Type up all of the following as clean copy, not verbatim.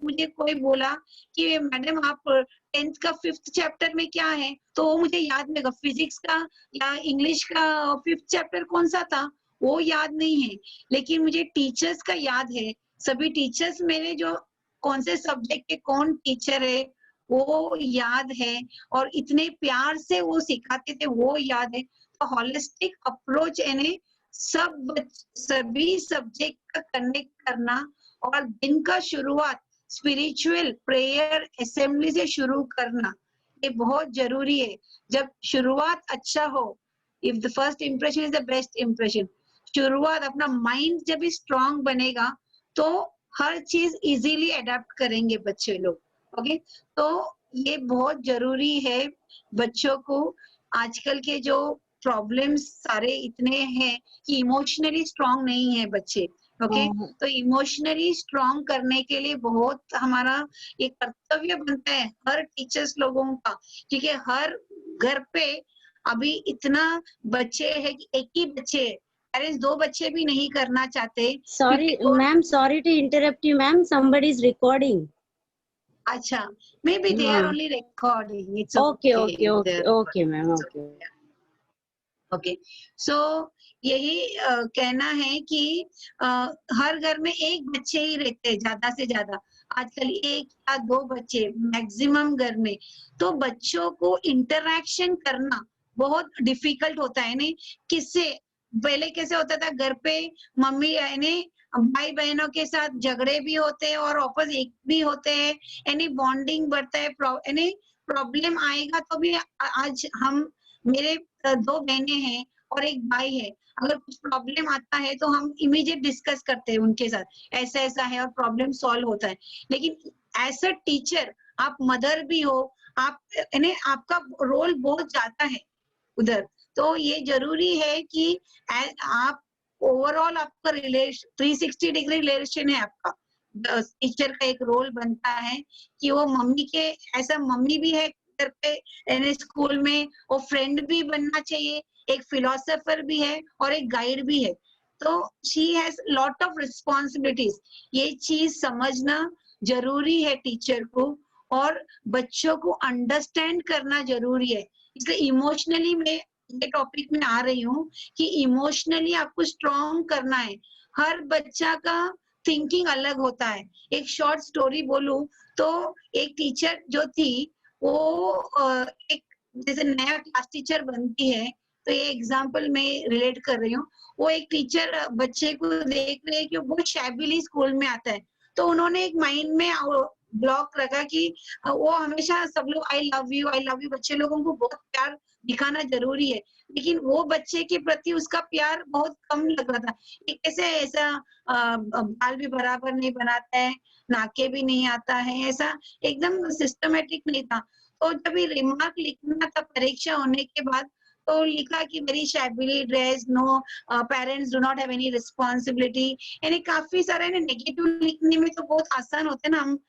मुझे कोई बोला कि मैडम आप 10th का 5th चैप्टर में क्या है? तो वो मुझे याद नहीं होगा, फिजिक्स का या इंग्लिश का 5th चैप्टर कौन-सा था, वो याद नहीं है। लेकिन मुझे टीचर्स का याद है, सभी टीचर्स मेरे जो कौन से सब्जेक्ट के कौन टीचर है, वो याद है और इतने प्यार से वो सिखाते थे, वो याद है। तो होलिस्टिक अप्रोच यानी सभी सब्जेक्ट का कनेक्ट करना और दिन का शुरुआत स्पिरिचुअल प्रेयर असेंबली से शुरू करना, ये बहुत ज़रूरी है। जब शुरुआत अच्छा हो, if the first impression is the best impression, शुरुआत अपना माइंड जब भी स्ट्रॉन्ग बनेगा, तो हर चीज़ इज़िली अडॉप्ट करेंगे बच्चे लोग, ओके? तो ये बहुत ज़रूरी है बच्चों को आजकल के जो प्रॉब्लम्स सारे इतने हैं कि इमोशनली स्ट्रॉन्ग नहीं है बच्चे, ओके? हाँ, तो इमोशनली स्ट्रॉन्ग करने के लिए बहुत हमारा ये कर्तव्य बनता है हर टीचर्स लोगों का, क्योंकि हर घर पे अभी इतना बच्चे हैं कि एक ही बच्चे है, पेरेंट्स 2 बच्चे भी नहीं करना चाहते sorry क्योंकि 2 ma'am, sorry to interrupt you ma'am, somebody is recording. अच्छा, मे बी दे आर हाँ, only recording, it's okay, okay okay, if they okay, are okay ma'am, recording, it's okay. Okay. Okay, so यही कहना है कि अ, हर घर में एक बच्चे ही रहते हैं ज्यादा से ज्यादा, आजकल 1 या 2 बच्चे मैक्सिमम घर में। तो बच्चों को इंटरैक्शन करना बहुत डिफिकल्ट होता है नहीं, किससे? पहले कैसे होता था घर पे मम्मी यानी भाई बहनों के साथ झगड़े भी होते हैं और आपस एक भी होते हैं, यानी बॉन्डिंग बढ़ता है, यानी प्रॉब्लम आएगा तो भी आज हम मेरे 2 बहनें हैं और 1 भाई है। अगर कुछ प्रॉब्लम आता है तो हम इमीडिएट डिस्कस करते हैं उनके साथ, ऐसा-ऐसा है और प्रॉब्लम सॉल्व होता है। लेकिन एज़ अ टीचर आप मदर भी हो, आप यानी आपका रोल बहुत ज़्यादा है उधर। तो ये ज़रूरी है कि आप ओवरऑल आपका 360 डिग्री रिलेशन है आपका। टीचर का एक रोल बनता है कि वो मम्मी के ऐसा मम्मी भी है घर पे यानी स्कूल में, वो फ्रेंड भी बनना चाहिए, एक फिलोसोफर भी है और एक गाइड भी है। तो she has lot of responsibilities, ये चीज़ समझना ज़रूरी है टीचर को और बच्चों को अंडरस्टैंड करना ज़रूरी है। इसलिए इमोशनली मैं ये टॉपिक में आ रही हूँ कि इमोशनली आपको स्ट्रॉन्ग करना है। हर बच्चा का थिंकिंग अलग होता है। एक शॉर्ट स्टोरी बोलूँ तो एक टीचर जो थी वो एक जैसे नया क्लास टीचर बनती है, तो ये एग्ज़ाम्पल मैं रिलेट कर रही हूँ। वो एक टीचर बच्चे को देख रही है कि वो बहुत शैबिली स्कूल में आता है, तो उन्होंने एक माइंड में ब्लॉक रखा कि वो हमेशा सब लोग आई लव यू बच्चे लोगों को बहुत प्यार दिखाना ज़रूरी है, लेकिन वो बच्चे के प्रति उसका प्यार बहुत कम लग रहा था। ये कैसे ऐसा बाल भी बराबर नहीं बनाता है, नाके भी नहीं आता है, ऐसा एकदम सिस्टमैटिक नहीं था। तो जब ये रिमार्क लिखना था परीक्षा होने के बाद, तो लिखा कि very shabbily dressed, no parents do not have any responsibility, यानी काफ़ी सारे ना नेगेटिव लिखने में तो बहुत आसान होता है ना, हम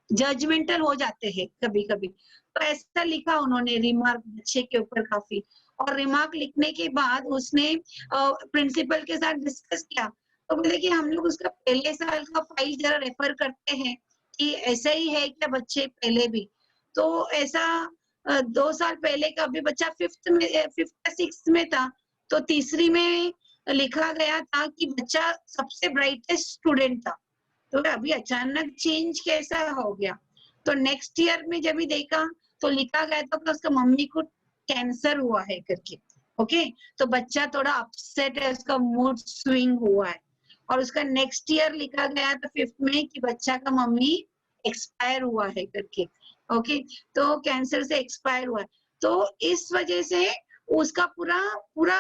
जजमेंटल हो जाते हैं कभी-कभी। तो ऐसा लिखा उन्होंने रिमार्क बच्चे के ऊपर काफ़ी, और रिमार्क लिखने के बाद उसने प्रिंसिपल के साथ डिस्कस किया। तो बोले कि हम लोग उसका पहले साल का फाइल ज़रा रेफर करते हैं कि ऐसा ही है क्या बच्चे पहले भी। तो ऐसा 2 साल पहले का अभी बच्चा 5th या 6th में था, तो तीसरी में लिखा गया था कि बच्चा सबसे ब्राइटेस्ट स्टूडेंट था। तो अभी अचानक चेंज कैसा हो गया? तो नेक्स्ट ईयर में जब भी देखा तो लिखा गया था कि उसका मम्मी को कैंसर हुआ है करके, ओके? तो बच्चा थोड़ा अपसेट है, उसका मूड स्विंग हुआ है और उसका नेक्स्ट ईयर लिखा गया था 5th में कि बच्चा का मम्मी एक्सपायर हुआ है करके, ओके? तो कैंसर से एक्सपायर हुआ है। तो इस वजह से उसका पूरा पूरा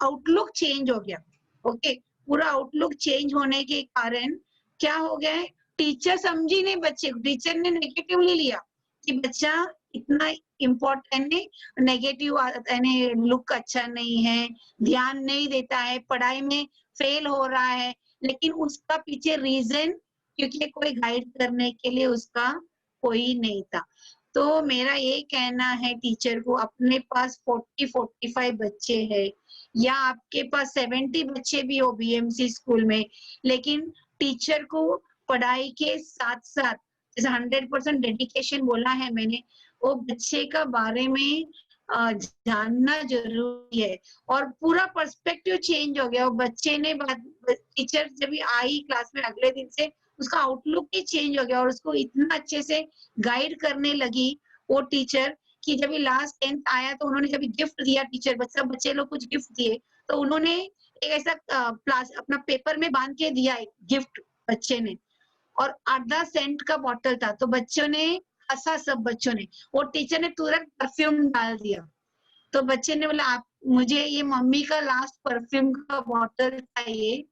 आउटलुक चेंज हो गया, ओके? पूरा आउटलुक चेंज होने के कारण क्या हो गया है, टीचर समझी नहीं बच्चे को, टीचर ने नेगेटिवली लिया कि बच्चा इतना इम्पोर्टेंट नहीं, नेगेटिव यानी लुक अच्छा नहीं है, ध्यान नहीं देता है, पढ़ाई में फेल हो रहा है, लेकिन उसका पीछे रीज़न क्योंकि कोई गाइड करने के लिए उसका कोई नहीं था। तो मेरा ये कहना है टीचर को, अपने पास 40-45 बच्चे हैं या आपके पास 70 बच्चे भी हो बीएमसी स्कूल में, लेकिन टीचर को पढ़ाई के साथ-साथ जैसे 100% डेडिकेशन बोला है मैंने, वो बच्चे का बारे में जानना जरूरी है और पूरा पर्सपेक्टिव चेंज हो गया। और बच्चे ने टीचर जब भी आई क्लास में अगले दिन से उसका आउटलुक ही चेंज हो गया और उसको इतना अच्छे से गाइड करने लगी वो टीचर कि जब ये लास्ट 10th आया तो उन्होंने जब गिफ्ट दिया टीचर, सब बच्चे लोग कुछ गिफ्ट दिए तो उन्होंने एक ऐसा अपना पेपर में बांध के दिया एक गिफ्ट बच्चे ने, और आधा सेंट का बॉटल था। तो बच्चों ने हंसा, सब बच्चों ने, वो टीचर ने तुरंत परफ्यूम डाल दिया। तो बच्चे ने बोला आप, मुझे ये मम्मी का लास्ट परफ्यूम का बॉटल चाहिए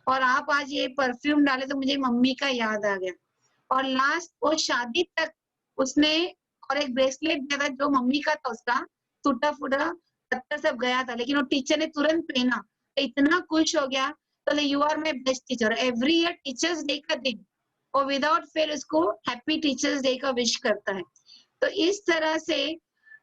और आप आज ये परफ्यूम डाले तो मुझे मम्मी का याद आ गया। और लास्ट वो शादी तक उसने, और एक ब्रेसलेट दिया था जो मम्मी का था, उसका टूटा फूटा पत्थर सब गया था, लेकिन वो टीचर ने तुरंत पहना, इतना खुश हो गया। तो you are my best teacher. Every year teachers day का दिन और विदाउट फेल उसको हैप्पी टीचर्स डे का विश करता है। तो इस तरह से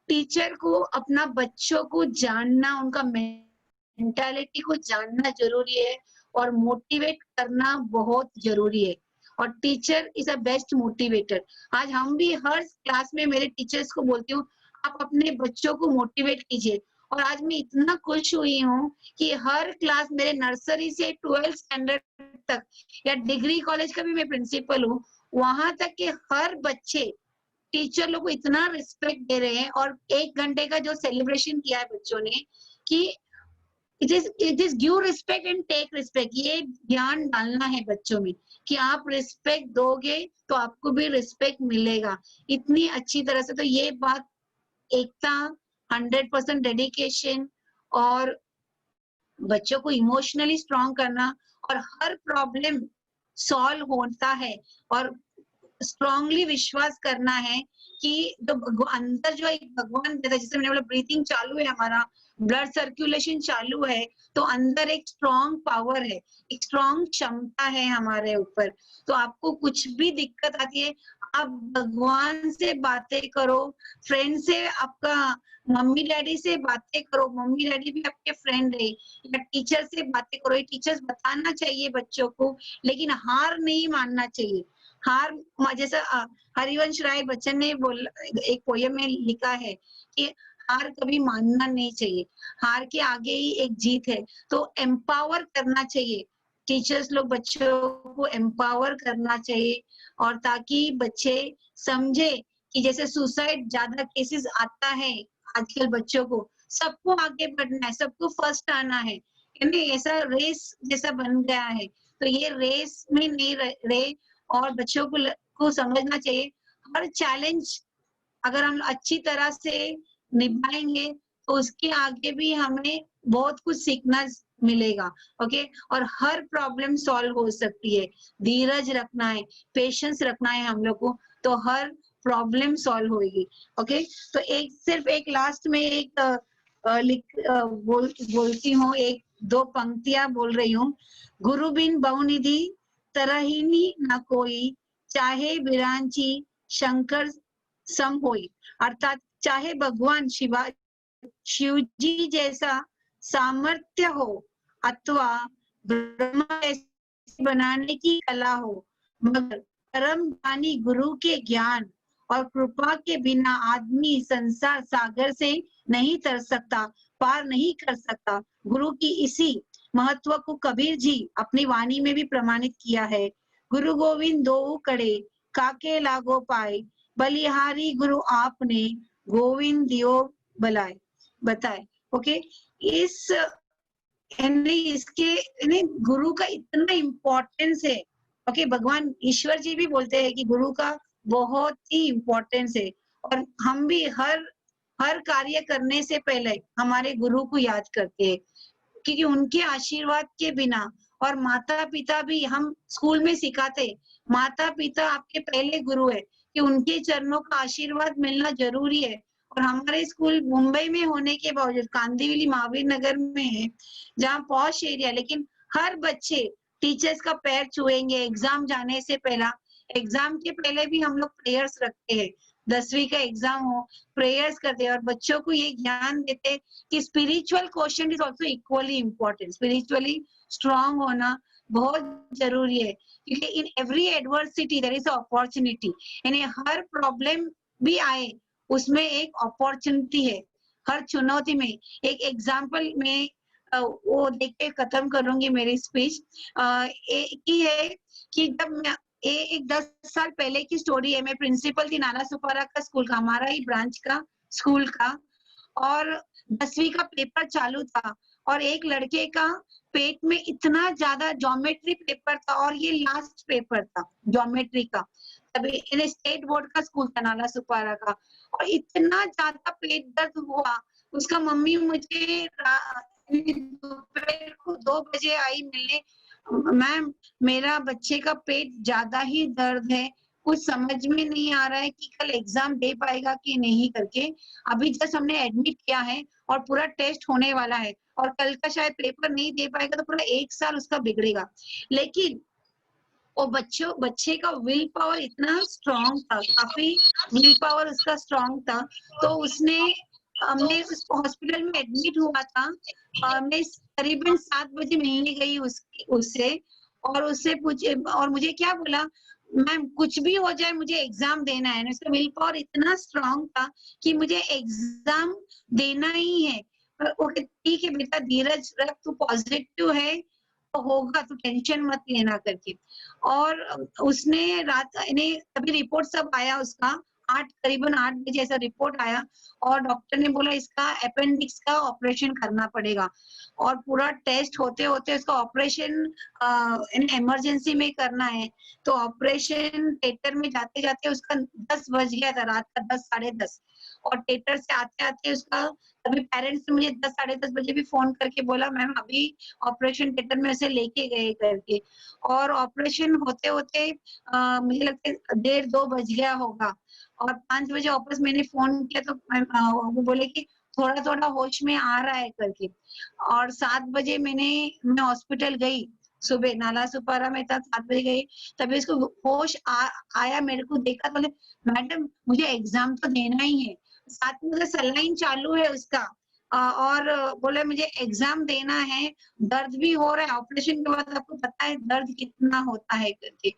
टीचर को अपना बच्चों को जानना, उनका मेंटालिटी को जानना जरूरी है और मोटिवेट करना बहुत जरूरी है। और teacher is a best motivator. आज हम भी हर क्लास में मेरे टीचर्स को बोलती हूँ आप अपने बच्चों को मोटिवेट कीजिए। और आज मैं इतना खुश हुई हूँ कि हर क्लास मेरे नर्सरी से 12th स्टैंडर्ड तक, या डिग्री कॉलेज का भी मैं प्रिंसिपल हूँ, वहां तक के हर बच्चे टीचर लोग को इतना रिस्पेक्ट दे रहे हैं। और 1 घंटे का जो सेलिब्रेशन किया है बच्चों ने कि it is give respect and take respect, ये ध्यान डालना है बच्चों में कि आप रिस्पेक्ट दोगे तो आपको भी रिस्पेक्ट मिलेगा इतनी अच्छी तरह से। तो ये बात एकता, 100% डेडिकेशन और बच्चों को इमोशनली स्ट्रांग करना और हर प्रॉब्लम सॉल्व होता है और स्ट्रांगली विश्वास करना है कि जो अंदर जो एक भगवान देता है, जैसे मैंने बोला ब्रीथिंग चालू है, हमारा ब्लड सर्कुलेशन चालू है, तो अंदर एक स्ट्रांग पावर है, एक स्ट्रांग क्षमता है हमारे ऊपर। तो आपको कुछ भी दिक्कत आती है, आप भगवान से बातें करो, फ्रेंड से, आपका मम्मी डैडी से बातें करो, मम्मी डैडी भी आपके फ्रेंड है, या टीचर से बातें करो। ये टीचर्स बताना चाहिए बच्चों को, लेकिन हार नहीं मानना चाहिए। हार, जैसा हरिवंश राय बच्चन ने एक पोयम में लिखा है कि हार कभी मानना नहीं चाहिए, हार के आगे ही एक जीत है। तो एम्पावर करना चाहिए, टीचर्स लोग बच्चों को एम्पावर करना चाहिए, और ताकि बच्चे समझे कि जैसे सुसाइड ज्यादा केसेस आता है आजकल बच्चों को, सबको आगे बढ़ना है, सबको फर्स्ट आना है, यानी ऐसा रेस जैसा बन गया है। तो ये रेस में नहीं रहे और बच्चों को समझना चाहिए हर चैलेंज अगर हम अच्छी तरह से निभाएंगे तो उसके आगे भी हमें बहुत कुछ सीखना मिलेगा। ओके, और हर प्रॉब्लम सॉल्व हो सकती है, धीरज रखना है, पेशेंस रखना है हम लोग को, तो हर प्रॉब्लम सॉल्व होगी। ओके, तो सिर्फ एक लास्ट में एक बोलती हूँ, एक दो पंक्तियां बोल रही हूँ। गुरु बिन बहुनिधि तरहीनी न कोई, चाहे बिरांची शंकर सम होई। अर्थात चाहे भगवान शिव जी जैसा सामर्थ्य हो अथवा ब्रह्मा जैसे बनाने की कला हो, मगर परम ज्ञानी गुरु के ज्ञान और कृपा के बिना आदमी संसार सागर से नहीं तर सकता, पार नहीं कर सकता। गुरु की इसी महत्व को कबीर जी अपनी वाणी में भी प्रमाणित किया है। गुरु गोविंद दो कड़े काके लागो पाए, बलिहारी गुरु आपने गोविंद दियो बलाए बताए। ओके, इस इसके गुरु का इतना इम्पोर्टेंस है। ओके, भगवान ईश्वर जी भी बोलते हैं कि गुरु का बहुत ही इम्पोर्टेंस है, और हम भी हर कार्य करने से पहले हमारे गुरु को याद करते हैं, क्योंकि उनके आशीर्वाद के बिना, और माता पिता भी हम स्कूल में सिखाते, माता पिता आपके पहले गुरु है, कि उनके चरणों का आशीर्वाद मिलना जरूरी है। और हमारे स्कूल मुंबई में होने के बावजूद, कांदिवली महावीर नगर में है, जहाँ पॉश एरिया, लेकिन हर बच्चे टीचर्स का पैर छुएंगे एग्जाम जाने से पहला, एग्जाम के पहले भी हम लोग प्रेयर्स रखते हैं। 10वीं का एग्जाम हो, प्रेयर्स करते हैं और बच्चों को ये ज्ञान देते हैं कि spiritual question is also equally important. Spiritually strong होना बहुत जरूरी है, क्योंकि in every adversity there is opportunity. यानी हर प्रॉब्लम भी आए, उसमें एक अपॉर्चुनिटी है। हर चुनौती में एक एग्जाम्पल में वो देख के खत्म करूंगी मेरी स्पीच। एक ही है कि जब मैं एक 10 साल पहले की स्टोरी है। मैं प्रिंसिपल थी नाला सुपारा का स्कूल का, हमारा ही ब्रांच का स्कूल का, और 10वीं का पेपर चालू था और एक लड़के का पेट में इतना ज्यादा ज्योमेट्री पेपर था और ये लास्ट पेपर था ज्योमेट्री का। तभी इन स्टेट बोर्ड का स्कूल था नाला सुपारा का, और इतना ज्यादा पेट दर्द हुआ। उसका मम्मी मुझे दोपहर को 2 बजे आई मिलने, मैम मेरा बच्चे का पेट ज्यादा ही दर्द है, कुछ समझ में नहीं आ रहा है कि कल एग्जाम दे पाएगा कि नहीं करके। अभी जस्ट हमने एडमिट किया है और पूरा टेस्ट होने वाला है और कल का शायद पेपर नहीं दे पाएगा तो पूरा 1 साल उसका बिगड़ेगा। लेकिन वो बच्चे का विल पावर इतना स्ट्रांग था, काफी विल पावर उसका स्ट्रांग था। तो उसने मैं उस हॉस्पिटल में एडमिट हुआ था। मैं करीबन 7 बजे मिलने गई उससे, और उससे पूछे और मुझे क्या बोला, मैम कुछ भी हो जाए मुझे एग्जाम देना है। उसका विल पावर इतना स्ट्रांग था कि मुझे एग्जाम देना ही है। वो कहती, ठीक है बेटा धीरज रख, तू पॉजिटिव है तो होगा, तू टेंशन मत लेना करके। और उसने रात ने तभी रिपोर्ट सब आया उसका, करीबन 8 बजे ऐसा रिपोर्ट आया और डॉक्टर ने बोला इसका अपेंडिक्स का ऑपरेशन करना पड़ेगा। और पूरा टेस्ट होते होते उसका ऑपरेशन इन इमरजेंसी में करना है। तो ऑपरेशन थिएटर में जाते जाते उसका 10 बज गया था, रात का 10 साढ़े 10। और थिएटर से आते आते उसका, तभी पेरेंट्स ने मुझे 10 साढ़े 10 बजे भी फोन करके बोला मैम अभी ऑपरेशन थिएटर में उसे लेके गए करके। और ऑपरेशन होते होते मुझे लगता है 1:30-2 बज गया होगा। और 5 बजे वापस मैंने फोन किया तो वो बोले कि थोड़ा थोड़ा होश में आ रहा है करके। और 7 बजे मैं हॉस्पिटल गई, सुबह नाला सुपारा में था, 7 बजे गई। तभी उसको होश आया, मेरे को देखा तो बोले मैडम मुझे एग्जाम तो देना ही है, साथ में उधर सलाइन चालू है उसका। और बोले मुझे एग्जाम देना है, दर्द भी हो रहा है, ऑपरेशन के बाद आपको पता है दर्द कितना होता है करके।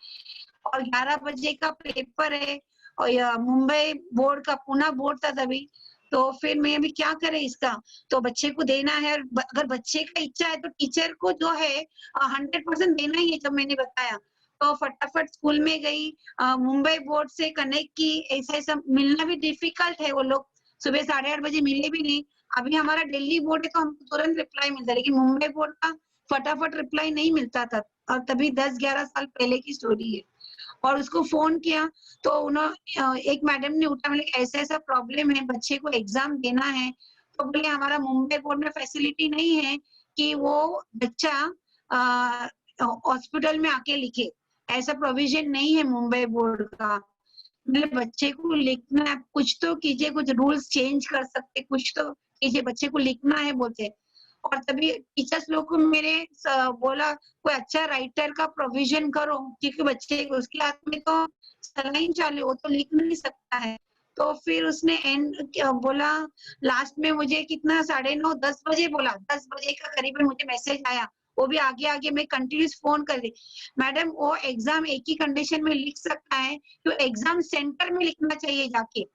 और 11 बजे का पेपर है और मुंबई बोर्ड का, पूना बोर्ड था तभी। तो फिर मैं अभी क्या करें इसका, तो बच्चे को देना है और अगर बच्चे का इच्छा है तो टीचर को जो है 100% देना ही है, जब मैंने बताया। तो फटाफट स्कूल में गई, मुंबई बोर्ड से कनेक्ट की। ऐसा ऐसा मिलना भी डिफिकल्ट है, वो लोग सुबह 8:30 बजे मिले भी नहीं। अभी हमारा दिल्ली बोर्ड है तो हमको तुरंत रिप्लाई मिलता है, लेकिन मुंबई बोर्ड का फटाफट रिप्लाई नहीं मिलता था। और तभी 10-11 साल पहले की स्टोरी है। और उसको फोन किया तो एक मैडम ने उठा, बोले ऐसा ऐसा प्रॉब्लम है, बच्चे को एग्जाम देना है। तो बोले हमारा मुंबई बोर्ड में फैसिलिटी नहीं है कि वो बच्चा हॉस्पिटल में आके लिखे, ऐसा प्रोविजन नहीं है मुंबई बोर्ड का। मेरे बच्चे को लिखना है, कुछ तो कीजिए, कुछ रूल्स चेंज कर सकते, कुछ तो कीजिए, बच्चे को लिखना है बोलते। और तभी टीचर्स लोग को बोला कोई अच्छा राइटर का प्रोविजन करो, क्योंकि बच्चे उसके हाथ में तो सलाइन चालू, वो तो लिख नहीं सकता है। तो फिर उसने बोला लास्ट में मुझे कितना 9:30-10 बजे बोला, 10 बजे का करीबन मुझे मैसेज आया। वो भी आगे आगे मैं कंटिन्यूस फोन कर रही, मैडम वो एग्जाम एक ही कंडीशन में लिख सकता है, तो एग्जाम सेंटर में लिखना चाहिए जाके,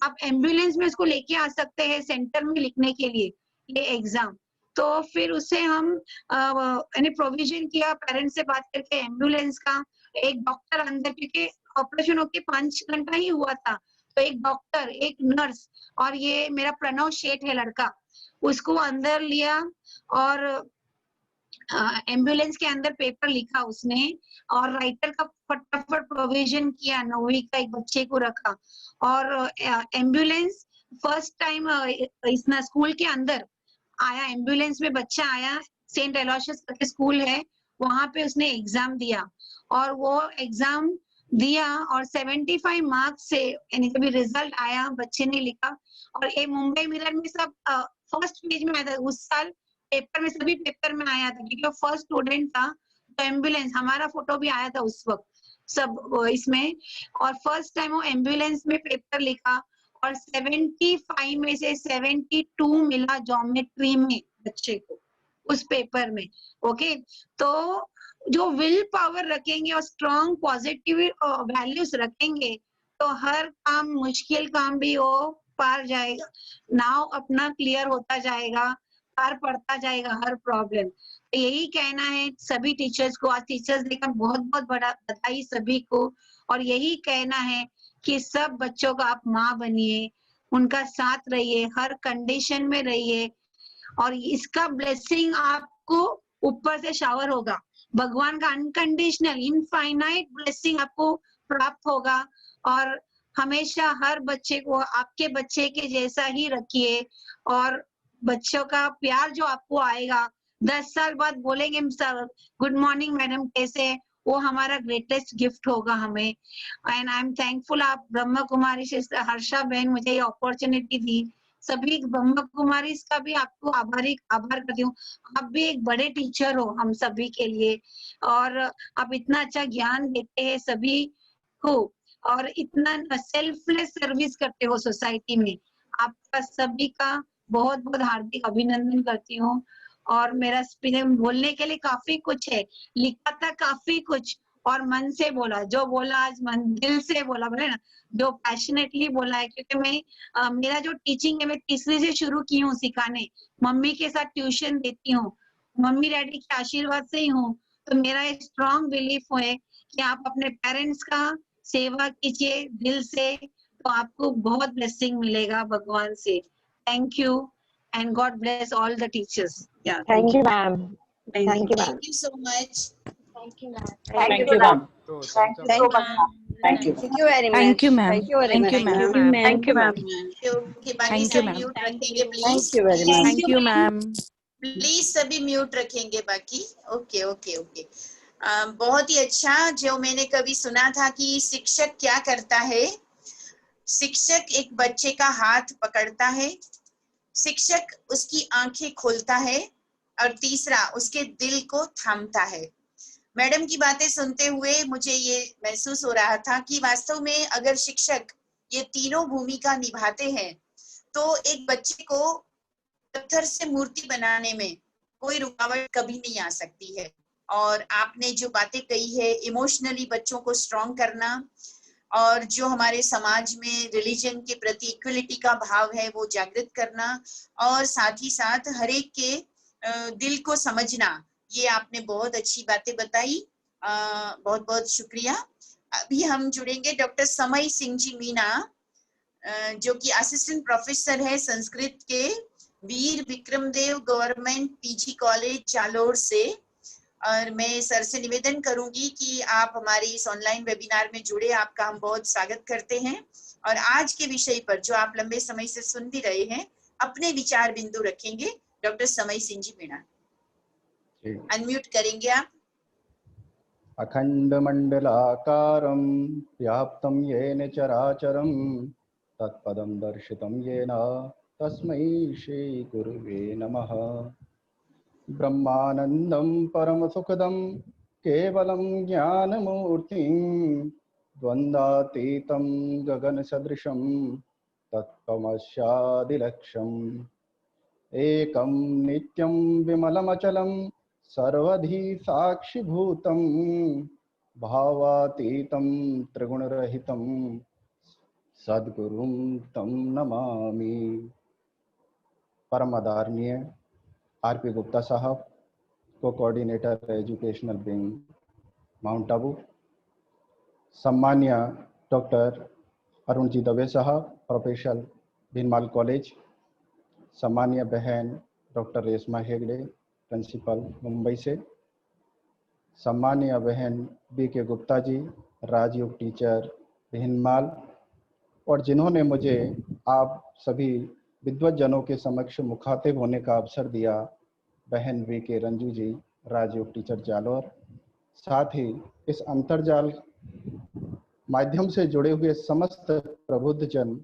आप एम्बुलेंस में उसको लेके आ सकते हैं सेंटर में लिखने के लिए ये एग्जाम। तो फिर उसे हम यानी प्रोविजन किया, पेरेंट्स से बात करके एम्बुलेंस का, एक डॉक्टर अंदर, क्योंकि ऑपरेशन होके 5 घंटा ही हुआ था, तो एक डॉक्टर, एक नर्स, और ये मेरा प्रणव शेठ है लड़का, उसको अंदर लिया। और एम्बुलेंस के अंदर पेपर लिखा उसने, और राइटर का फटाफट प्रोविजन किया, 9वीं का एक बच्चे को रखा। और एम्बुलेंस फर्स्ट टाइम इस स्कूल के अंदर आया, एम्बुलेंस में बच्चा आया, सेंट एलोशियस करके स्कूल है, वहां पे उसने एग्जाम दिया। और वो एग्जाम दिया और 75 मार्क्स से, यानी जब रिजल्ट आया बच्चे ने लिखा। और ये मुंबई मिरर में सब फर्स्ट पेज में आया था उस साल, पेपर में, सभी पेपर में आया था, क्योंकि वो फर्स्ट स्टूडेंट था। तो एम्बुलेंस हमारा फोटो भी आया था उस वक्त। सब इसमें, और फर्स्ट टाइम वो एम्बुलेंस में पेपर लिखा और 75 में से 72 मिला ज्योमेट्री में बच्चे को उस पेपर में। ओके, तो जो विल पावर रखेंगे और स्ट्रॉन्ग पॉजिटिव वैल्यूज रखेंगे तो हर काम, मुश्किल काम भी वो पार जाएगा, नाव अपना क्लियर होता जाएगा, पार पड़ता जाएगा हर प्रॉब्लम। तो यही कहना है सभी टीचर्स को, आज टीचर्स डे का बहुत बहुत बड़ा बधाई सभी को, और यही कहना है कि सब बच्चों का आप माँ बनिए, उनका साथ रहिए, हर कंडीशन में रहिए, और इसका ब्लेसिंग आपको ऊपर से शावर होगा, भगवान का अनकंडीशनल इनफाइनाइट ब्लेसिंग आपको प्राप्त होगा। और हमेशा हर बच्चे को आपके बच्चे के जैसा ही रखिए, और बच्चों का प्यार जो आपको आएगा, 10 साल बाद बोलेंगे गुड मॉर्निंग मैडम कैसे हैं, वो हमारा ग्रेटेस्ट गिफ्ट होगा हमें। एंड आई एम थैंकफुल, आप ब्रह्मा कुमारी सिस्टर हर्षा बहन मुझे ये अपॉर्चुनिटी दी, सभी ब्रह्मा कुमारी का भी आपको आभार करती हूँ। आप भी एक बड़े टीचर हो हम सभी के लिए, और आप इतना अच्छा ज्ञान देते हैं सभी को, और इतना सेल्फलेस सर्विस करते हो सोसाइटी में। आपका सभी का बहुत बहुत हार्दिक अभिनंदन करती हूँ। और मेरा स्पीच बोलने के लिए काफी कुछ है, लिखा था काफी कुछ, और मन से बोला, जो बोला आज मन दिल से बोला, बोले ना, जो पैशनेटली बोला है, क्योंकि मैं मेरा जो टीचिंग है मैं तीसरी से शुरू की हूँ सिखाने, मम्मी के साथ ट्यूशन देती हूँ, मम्मी डैडी के आशीर्वाद से ही हूँ। तो मेरा एक स्ट्रॉन्ग बिलीफ है कि आप अपने पेरेंट्स का सेवा कीजिए दिल से, तो आपको बहुत ब्लेसिंग मिलेगा भगवान से। Thank you and God bless all the teachers. या Thank thank you, you. ma'am. Thank you, ma'am. Thank you so much. Thank you, ma'am. Thank you, Thank you, ma'am. ma'am. Thank you so much, ma'am. Thank you. Thank you very Thank you, much. ma'am. Thank you very Thank you, much, ma'am. Thank you, ma'am. ma'am. Thank you, ma'am. कि बाकी Thank you, सब ma'am. Mute रखेंगे Thank please, you very much. Thank you, ma'am. Please सभी mute रखेंगे बाकी। Okay okay okay. बहुत ही अच्छा। जो मैंने कभी सुना था कि शिक्षक क्या करता है, शिक्षक एक बच्चे का हाथ पकड़ता है, शिक्षक उसकी आंखें खोलता है, और तीसरा उसके दिल को थामता है। मैडम की बातें सुनते हुए मुझे ये महसूस हो रहा था कि वास्तव में अगर शिक्षक ये तीनों भूमिका निभाते हैं तो एक बच्चे को पत्थर से मूर्ति बनाने में कोई रुकावट कभी नहीं आ सकती है। और आपने जो बातें कही है, इमोशनली बच्चों को स्ट्रॉन्ग करना, और जो हमारे समाज में रिलीजन के प्रति इक्वलिटी का भाव है वो जागृत करना, और साथ ही साथ हर एक के दिल को समझना, ये आपने बहुत अच्छी बातें बताई। बहुत बहुत शुक्रिया। अभी हम जुड़ेंगे डॉक्टर समय सिंह जी मीना, जो कि असिस्टेंट प्रोफेसर है संस्कृत के Veer Vikramdev government PG college Jalore से। और मैं सर से निवेदन करूंगी कि आप हमारे इस ऑनलाइन वेबिनार में जुड़े, आपका हम बहुत स्वागत करते हैं। और आज के विषय पर जो आप लंबे समय से सुन भी रहे हैं, अपने विचार बिंदु रखेंगे डॉक्टर समय सिंह जी मीणा। अनम्यूट करेंगे आप। अखंड मंडलाकारं व्याप्तं येन चराचरं तत्पदं दर्शितं येन तस्मै श्री गुरुवे नमः। ब्रह्मानन्दं परमसुखदं केवलं ज्ञानमूर्तिं द्वन्द्वातीतं गगनसदृशं तत्त्वमस्यादिलक्ष्यम् एकं नित्यं विमलमचलं सर्वधी साक्षिभूतं भावातीतं त्रिगुणरहितं सद्गुरुं तं नमामि। परम आदरणीय आरपी गुप्ता साहब, को coordinator educational wing Mount Abu, सम्मान्य डॉक्टर अरुण जी दवे साहब, प्रोफेसर भीनमाल कॉलेज, सम्मान्य बहन डॉक्टर रेशमा हेगड़े, प्रिंसिपल मुंबई से, सम्मान्य बहन B K Gupta ji, Rajyoga teacher Bhinmal, और जिन्होंने मुझे आप सभी विद्वज्जनों के समक्ष मुखातिब होने का अवसर दिया, बहन वी के रंजू जी, राजयोग टीचर जालोर, साथ ही इस अंतरजाल माध्यम से जुड़े हुए समस्त प्रबुद्ध जन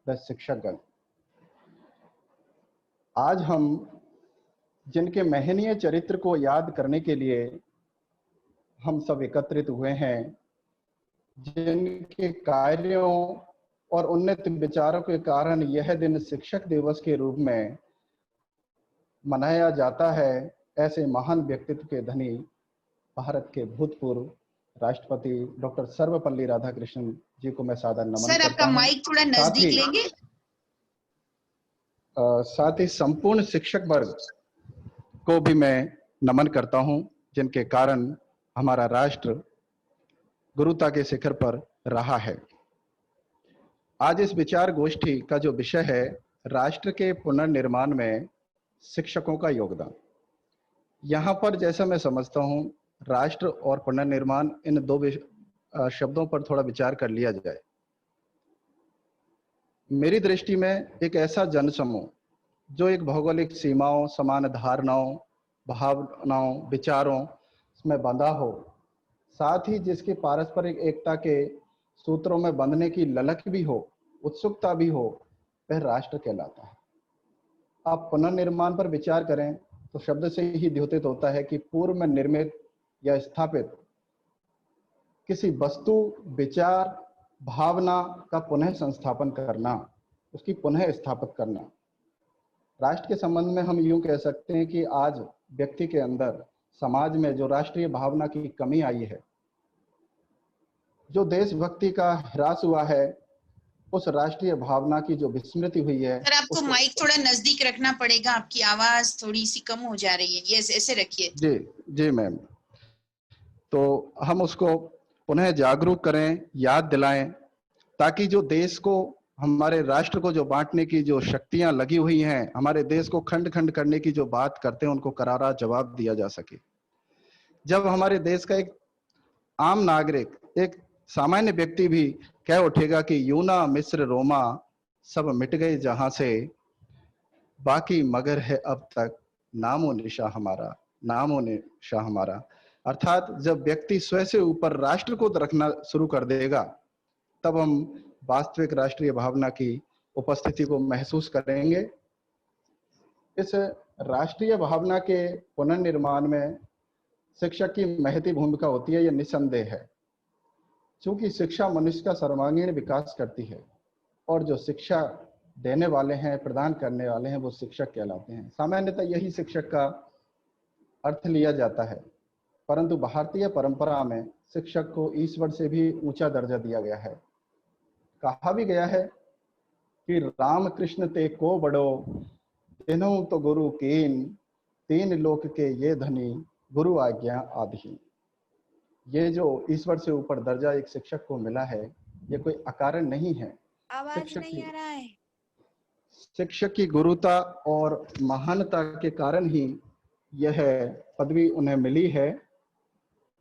व शिक्षकगण। आज हम जिनके महनीय चरित्र को याद करने के लिए हम सब एकत्रित हुए हैं, जिनके कार्यों और उन्नत विचारों के कारण यह दिन शिक्षक दिवस के रूप में मनाया जाता है, ऐसे महान व्यक्तित्व के धनी भारत के भूतपूर्व राष्ट्रपति डॉक्टर सर्वपल्ली राधाकृष्णन जी को मैं सादर नमन सर करता आपका हूं। माइक थोड़ा नजदीक लेंगे। साथ ही संपूर्ण शिक्षक वर्ग को भी मैं नमन करता हूं, जिनके कारण हमारा राष्ट्र गुरुता के शिखर पर रहा है। आज इस विचार गोष्ठी का जो विषय है, राष्ट्र के पुनर्निर्माण में शिक्षकों का योगदान। यहाँ पर जैसा मैं समझता हूँ, राष्ट्र और पुनर्निर्माण, इन दो शब्दों पर थोड़ा विचार कर लिया जाए। मेरी दृष्टि में एक ऐसा जनसमूह जो एक भौगोलिक सीमाओं, समान धारणाओं, भावनाओं, विचारों में बंधा हो, साथ ही जिसकी पारस्परिक एकता के सूत्रों में बंधने की ललक भी हो, उत्सुकता भी हो, वह राष्ट्र कहलाता है। आप पुनर्निर्माण पर विचार करें तो शब्द से ही द्योतित होता है कि पूर्व में निर्मित या स्थापित किसी वस्तु, विचार, भावना का पुनः संस्थापन करना, उसकी पुनः स्थापित करना। राष्ट्र के संबंध में हम यूं कह सकते हैं कि आज व्यक्ति के अंदर, समाज में जो राष्ट्रीय भावना की कमी आई है, जो देशभक्ति का ह्रास हुआ है, उस राष्ट्रीय भावना की जो विस्मृति हुई है। सर आपको माइक थोड़ा नजदीक रखना पड़ेगा, आपकी आवाज थोड़ी सी कम हो जा रही है। ये ऐसे रखिए। जी जी मैम। तो हम उसको पुनः जागरूक करें, याद दिलाएं, ताकि जो देश को, हमारे राष्ट्र को जो बांटने की जो शक्तियां लगी हुई हैं, हमारे देश को खंड खंड करने की जो बात करते हैं, उनको करारा जवाब दिया जा सके। जब हमारे देश का एक आम नागरिक, एक सामान्य व्यक्ति भी कह उठेगा कि यूना मिस्र रोमा सब मिट गए जहां से, बाकी मगर है अब तक नामो निशा हमारा, नामो निशा हमारा। अर्थात जब व्यक्ति स्वयं से ऊपर राष्ट्र को रखना शुरू कर देगा, तब हम वास्तविक राष्ट्रीय भावना की उपस्थिति को महसूस करेंगे। इस राष्ट्रीय भावना के पुनर्निर्माण में शिक्षक की महती भूमिका होती है, यह निसंदेह है। क्योंकि शिक्षा मनुष्य का सर्वांगीण विकास करती है, और जो शिक्षा देने वाले हैं, प्रदान करने वाले हैं, वो शिक्षक कहलाते हैं। सामान्यतः यही शिक्षक का अर्थ लिया जाता है, परंतु भारतीय परंपरा में शिक्षक को ईश्वर से भी ऊंचा दर्जा दिया गया है। कहा भी गया है कि राम कृष्ण ते को बड़ो, तिन्हों तो गुरु कीन, तीन लोक के ये धनी, गुरु आज्ञा आधीन। ये जो ईश्वर से ऊपर दर्जा एक शिक्षक को मिला है, ये कोई अकारण नहीं है। आवाज नहीं आ रहा है। शिक्षक की गुरुता और महानता के कारण ही यह पदवी उन्हें मिली है।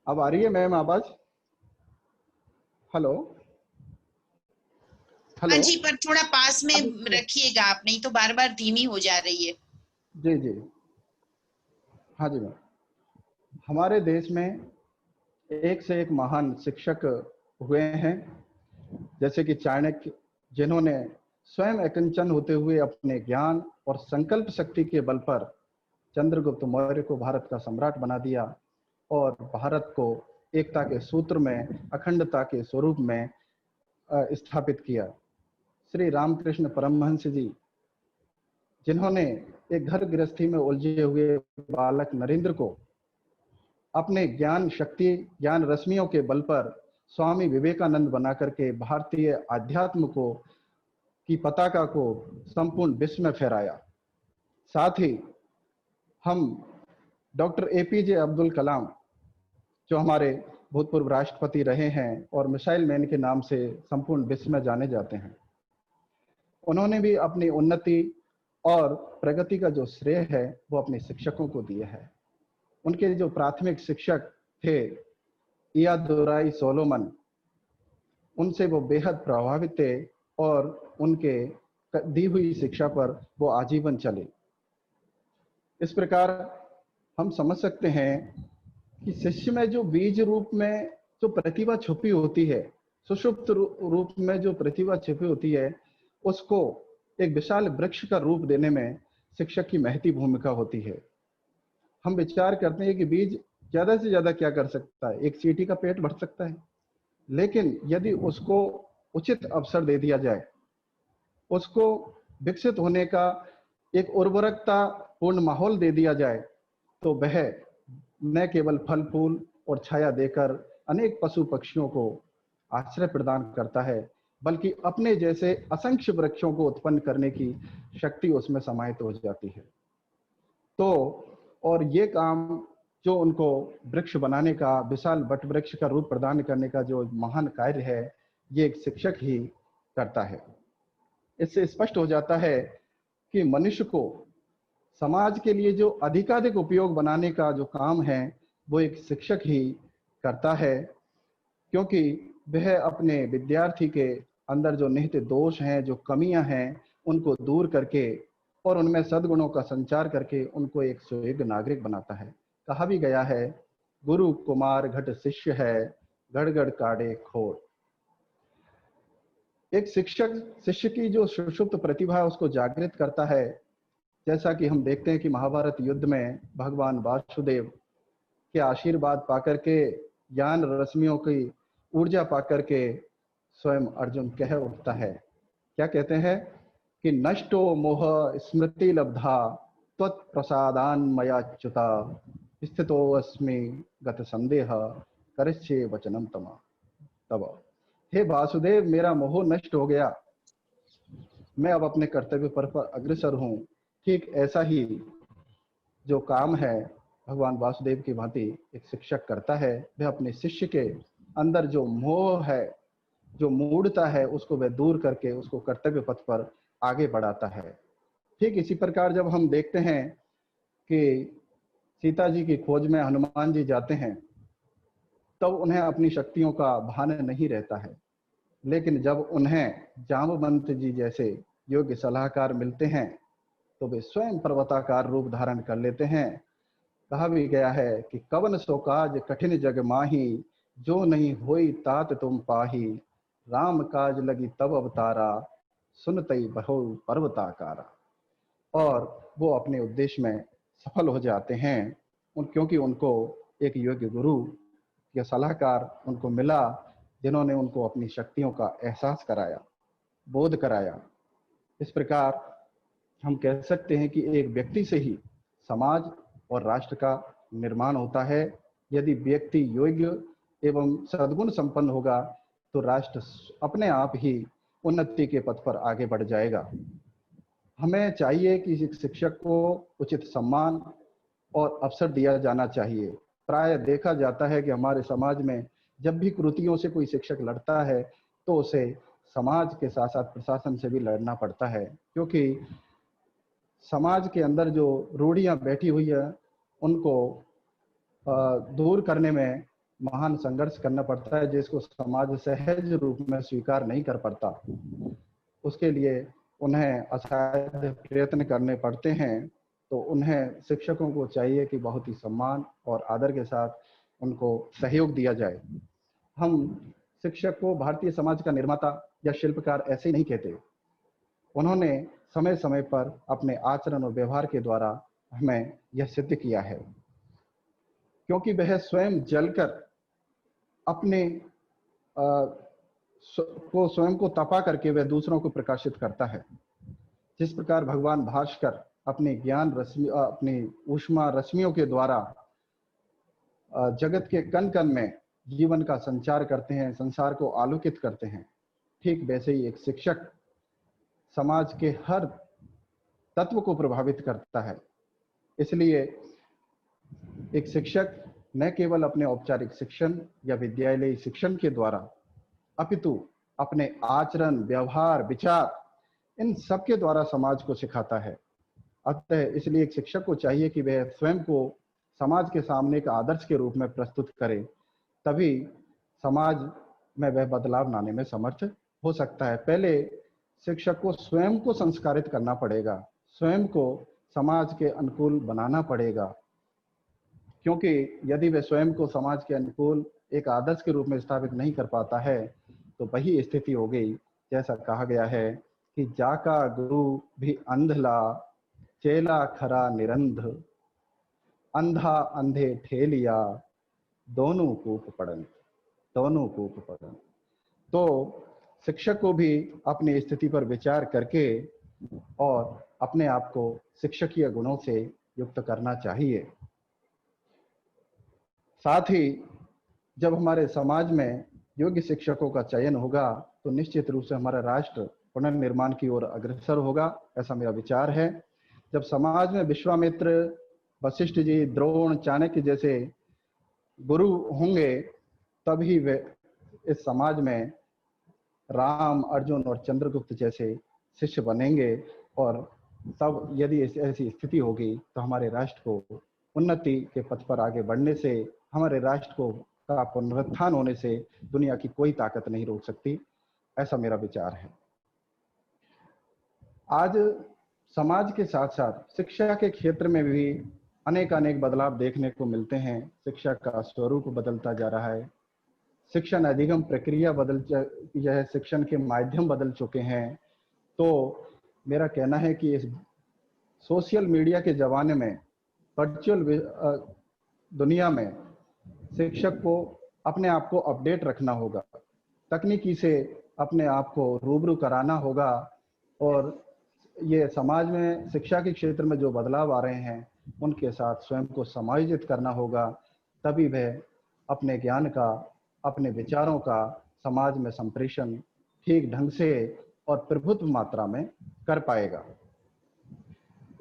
अब आ रही है मैम आवाज? Hello hello. हाँ जी, पर थोड़ा पास में रखिएगा आप, नहीं तो बार बार धीमी हो जा रही है। जी जी, हाँ जी मैम। हमारे देश में एक से एक महान शिक्षक हुए हैं, जैसे कि चाणक्य, जिन्होंने स्वयं अकिंचन होते हुए अपने ज्ञान और संकल्प शक्ति के बल पर चंद्रगुप्त मौर्य को भारत का सम्राट बना दिया और भारत को एकता के सूत्र में, अखंडता के स्वरूप में स्थापित किया। श्री रामकृष्ण परमहंस जी, जिन्होंने एक घर गृहस्थी में उलझे हुए बालक नरेंद्र को अपने ज्ञान शक्ति, ज्ञान रश्मियों के बल पर स्वामी विवेकानंद बना करके भारतीय अध्यात्म को की पताका को संपूर्ण विश्व में फहराया। साथ ही हम डॉक्टर एपीजे अब्दुल कलाम, जो हमारे भूतपूर्व राष्ट्रपति रहे हैं और मिसाइल मैन के नाम से संपूर्ण विश्व में जाने जाते हैं, उन्होंने भी अपनी उन्नति और प्रगति का जो श्रेय है वो अपने शिक्षकों को दिया है। उनके जो प्राथमिक शिक्षक थे इयादुराई सोलोमन, उनसे वो बेहद प्रभावित थे और उनके दी हुई शिक्षा पर वो आजीवन चले। इस प्रकार हम समझ सकते हैं कि शिष्य में जो बीज रूप में जो प्रतिभा छुपी होती है, सुषुप्त रूप में जो प्रतिभा छुपी होती है, उसको एक विशाल वृक्ष का रूप देने में शिक्षक की महती भूमिका होती है। हम विचार करते हैं कि बीज ज्यादा से ज्यादा क्या कर सकता है? एक चींटी का पेट भर सकता है, लेकिन यदि उसको उचित अवसर दे दिया जाए, उसको विकसित होने का एक उर्वरकता पूर्ण माहौल दे दिया जाए, तो वह न केवल फल फूल और छाया देकर अनेक पशु पक्षियों को आश्रय प्रदान करता है, बल्कि अपने जैसे असंख्य वृक्षों को उत्पन्न करने की शक्ति उसमें समाहित हो जाती है। तो और ये काम जो उनको वृक्ष बनाने का, विशाल वट वृक्ष का रूप प्रदान करने का जो महान कार्य है, ये एक शिक्षक ही करता है। इससे स्पष्ट हो जाता है कि मनुष्य को समाज के लिए जो अधिकाधिक उपयोग बनाने का जो काम है, वो एक शिक्षक ही करता है, क्योंकि वह अपने विद्यार्थी के अंदर जो निहित दोष हैं, जो कमियां हैं, उनको दूर करके और उनमें सद्गुणों का संचार करके उनको एक सुयोग्य नागरिक बनाता है। कहा भी गया है, गुरु कुमार घट शिष्य है, गढ़ गढ़ काढ़े खोर। एक शिक्षक शिष्य की जो सुषुप्त प्रतिभा है उसको जागृत करता है। जैसा कि हम देखते हैं कि महाभारत युद्ध में भगवान वासुदेव के आशीर्वाद पाकर के, ज्ञान रश्मियों की ऊर्जा पाकर के स्वयं अर्जुन कह उठता है, क्या कहते हैं कि नष्टो मोह स्मृति लब्धा त्वत्प्रसादान मयाच्युता स्थितो अस्मि गत संदेह करिष्ये वचनम तब। हे वासुदेव, मेरा मोह नष्ट हो गया, मैं अब अपने कर्तव्य पर अग्रसर हूँ। ठीक ऐसा ही जो काम है भगवान वासुदेव की भांति एक शिक्षक करता है। वह अपने शिष्य के अंदर जो मोह है, जो मूढ़ता है, उसको वह दूर करके उसको कर्तव्य पथ पर आगे बढ़ाता है। ठीक इसी प्रकार जब हम देखते हैं कि सीता जी की खोज में हनुमान जी जाते हैं, तब उन्हें अपनी शक्तियों का भान नहीं रहता है, लेकिन जब उन्हें जामवंत जी जैसे योग्य सलाहकार मिलते हैं तो वे स्वयं पर्वताकार रूप धारण कर लेते हैं। कहा भी गया है कि कवन सो काज कठिन जग माही, जो नहीं होई तात तुम पाही, राम काज लगी तब अवतारा, सुनतई बहु पर्वताकारा। और वो अपने उद्देश्य में सफल हो जाते हैं, क्योंकि उनको एक योग्य गुरु या सलाहकार उनको मिला, जिन्होंने उनको अपनी शक्तियों का एहसास कराया, बोध कराया। इस प्रकार हम कह सकते हैं कि एक व्यक्ति से ही समाज और राष्ट्र का निर्माण होता है। यदि व्यक्ति योग्य एवं सद्गुण संपन्न होगा तो राष्ट्र अपने आप ही उन्नति के पथ पर आगे बढ़ जाएगा। हमें चाहिए कि शिक्षक को उचित सम्मान और अवसर दिया जाना चाहिए। प्राय देखा जाता है कि हमारे समाज में जब भी कुरीतियों से कोई शिक्षक लड़ता है तो उसे समाज के साथ साथ प्रशासन से भी लड़ना पड़ता है, क्योंकि समाज के अंदर जो रूढ़ियां बैठी हुई है उनको दूर करने में महान संघर्ष करना पड़ता है, जिसको समाज सहज रूप में स्वीकार नहीं कर पाता। उसके लिए उन्हें असाध्य प्रयत्न करने पड़ते हैं। तो उन्हें शिक्षकों को चाहिए कि बहुत ही सम्मान और आदर के साथ उनको सहयोग दिया जाए। हम शिक्षक को भारतीय समाज का निर्माता या शिल्पकार ऐसे ही नहीं कहते। उन्होंने समय समय पर अपने आचरण और व्यवहार के द्वारा हमें यह सिद्ध किया है, क्योंकि वह स्वयं जलकर अपने स्वयं को तपा करके वह दूसरों को प्रकाशित करता है। जिस प्रकार भगवान भास्कर अपने ज्ञान रश्मि, अपनी ऊष्मा रश्मियों के द्वारा जगत के कण कण में जीवन का संचार करते हैं, संसार को आलोकित करते हैं, ठीक वैसे ही एक शिक्षक समाज के हर तत्व को प्रभावित करता है। इसलिए एक शिक्षक न केवल अपने औपचारिक शिक्षण या विद्यालयी शिक्षण के द्वारा, अपितु अपने आचरण, व्यवहार, विचार, इन सब के द्वारा समाज को सिखाता है। अतः इसलिए एक शिक्षक को चाहिए कि वह स्वयं को समाज के सामने एक आदर्श के रूप में प्रस्तुत करे, तभी समाज में वह बदलाव लाने में समर्थ हो सकता है। पहले शिक्षक को स्वयं को संस्कारित करना पड़ेगा, स्वयं को समाज के अनुकूल बनाना पड़ेगा, क्योंकि यदि वह स्वयं को समाज के अनुकूल एक आदर्श के रूप में स्थापित नहीं कर पाता है तो वही स्थिति हो गई जैसा कहा गया है कि जाका गुरु भी अंधला, चेला खरा निरंध, अंधा अंधे ठेलिया, दोनों कूप पड़न। दोनों को उपपदन। तो शिक्षक को भी अपनी स्थिति पर विचार करके और अपने आप को शिक्षकीय गुणों से युक्त करना चाहिए। साथ ही जब हमारे समाज में योग्य शिक्षकों का चयन होगा तो निश्चित रूप से हमारा राष्ट्र पुनर्निर्माण की ओर अग्रसर होगा, ऐसा मेरा विचार है। जब समाज में विश्वामित्र, वशिष्ठ जी, द्रोण, चाणक्य जैसे गुरु होंगे तभी वे इस समाज में राम, अर्जुन और चंद्रगुप्त जैसे शिष्य बनेंगे। और तब यदि ऐसी स्थिति होगी तो हमारे राष्ट्र को उन्नति के पथ पर आगे बढ़ने से, हमारे राष्ट्र को का पुनरुत्थान होने से दुनिया की कोई ताकत नहीं रोक सकती, ऐसा मेरा विचार है। आज समाज के साथ साथ शिक्षा के क्षेत्र में भी अनेक बदलाव देखने को मिलते हैं। शिक्षा का स्वरूप बदलता जा रहा है, शिक्षण अधिगम प्रक्रिया यह शिक्षण के माध्यम बदल चुके हैं। तो मेरा कहना है कि इस सोशल मीडिया के जमाने में, वर्चुअल दुनिया में शिक्षक को अपने आप को अपडेट रखना होगा, तकनीकी से अपने आप को रूबरू कराना होगा और ये समाज में शिक्षा के क्षेत्र में जो बदलाव आ रहे हैं उनके साथ स्वयं को समायोजित करना होगा। तभी वह अपने ज्ञान का, अपने विचारों का समाज में संप्रेषण ठीक ढंग से और प्रभुत्व मात्रा में कर पाएगा।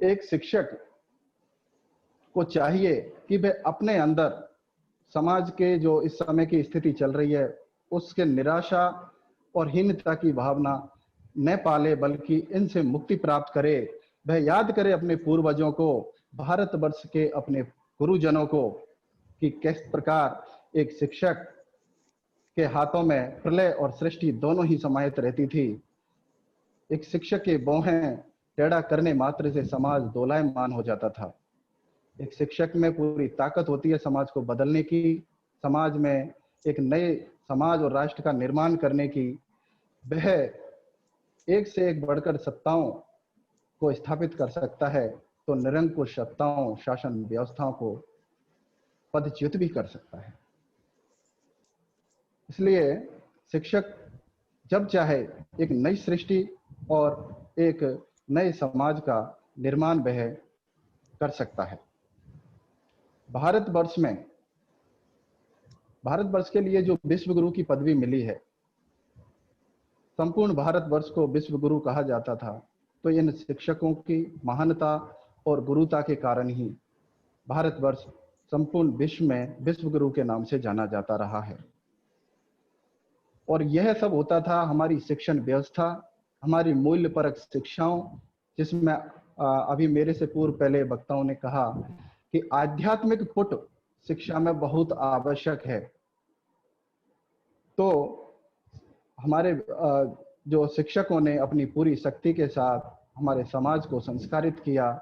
एक शिक्षक को चाहिए कि वह अपने अंदर समाज के जो इस समय की स्थिति चल रही है उसके निराशा और हीनता की भावना न पाले, बल्कि इनसे मुक्ति प्राप्त करे। वह याद करे अपने पूर्वजों को, भारतवर्ष के अपने गुरुजनों को, कि किस प्रकार एक शिक्षक के हाथों में प्रलय और सृष्टि दोनों ही समाहित रहती थी। एक शिक्षक के भौहें टेढ़ा करने मात्र से समाज दोलायमान हो जाता था। एक शिक्षक में पूरी ताकत होती है समाज को बदलने की, समाज में एक नए समाज और राष्ट्र का निर्माण करने की। वह एक से एक बढ़कर सत्ताओं को स्थापित कर सकता है तो निरंकुश सत्ताओं, शासन व्यवस्थाओं को पदच्युत भी कर सकता है। इसलिए शिक्षक जब चाहे एक नई सृष्टि और एक नए समाज का निर्माण वह कर सकता है। भारतवर्ष के लिए जो विश्व गुरु की पदवी मिली है, संपूर्ण भारतवर्ष को विश्व गुरु कहा जाता था, तो इन शिक्षकों की महानता और गुरुता के कारण ही भारतवर्ष संपूर्ण विश्व में विश्व गुरु के नाम से जाना जाता रहा है। और यह सब होता था हमारी शिक्षण व्यवस्था, हमारी मूल्यपरक शिक्षाओं, जिसमें अभी मेरे से पूर्व पहले वक्ताओं ने कहा कि आध्यात्मिक पुट शिक्षा में बहुत आवश्यक है। तो हमारे जो शिक्षकों ने अपनी पूरी शक्ति के साथ हमारे समाज को संस्कारित किया,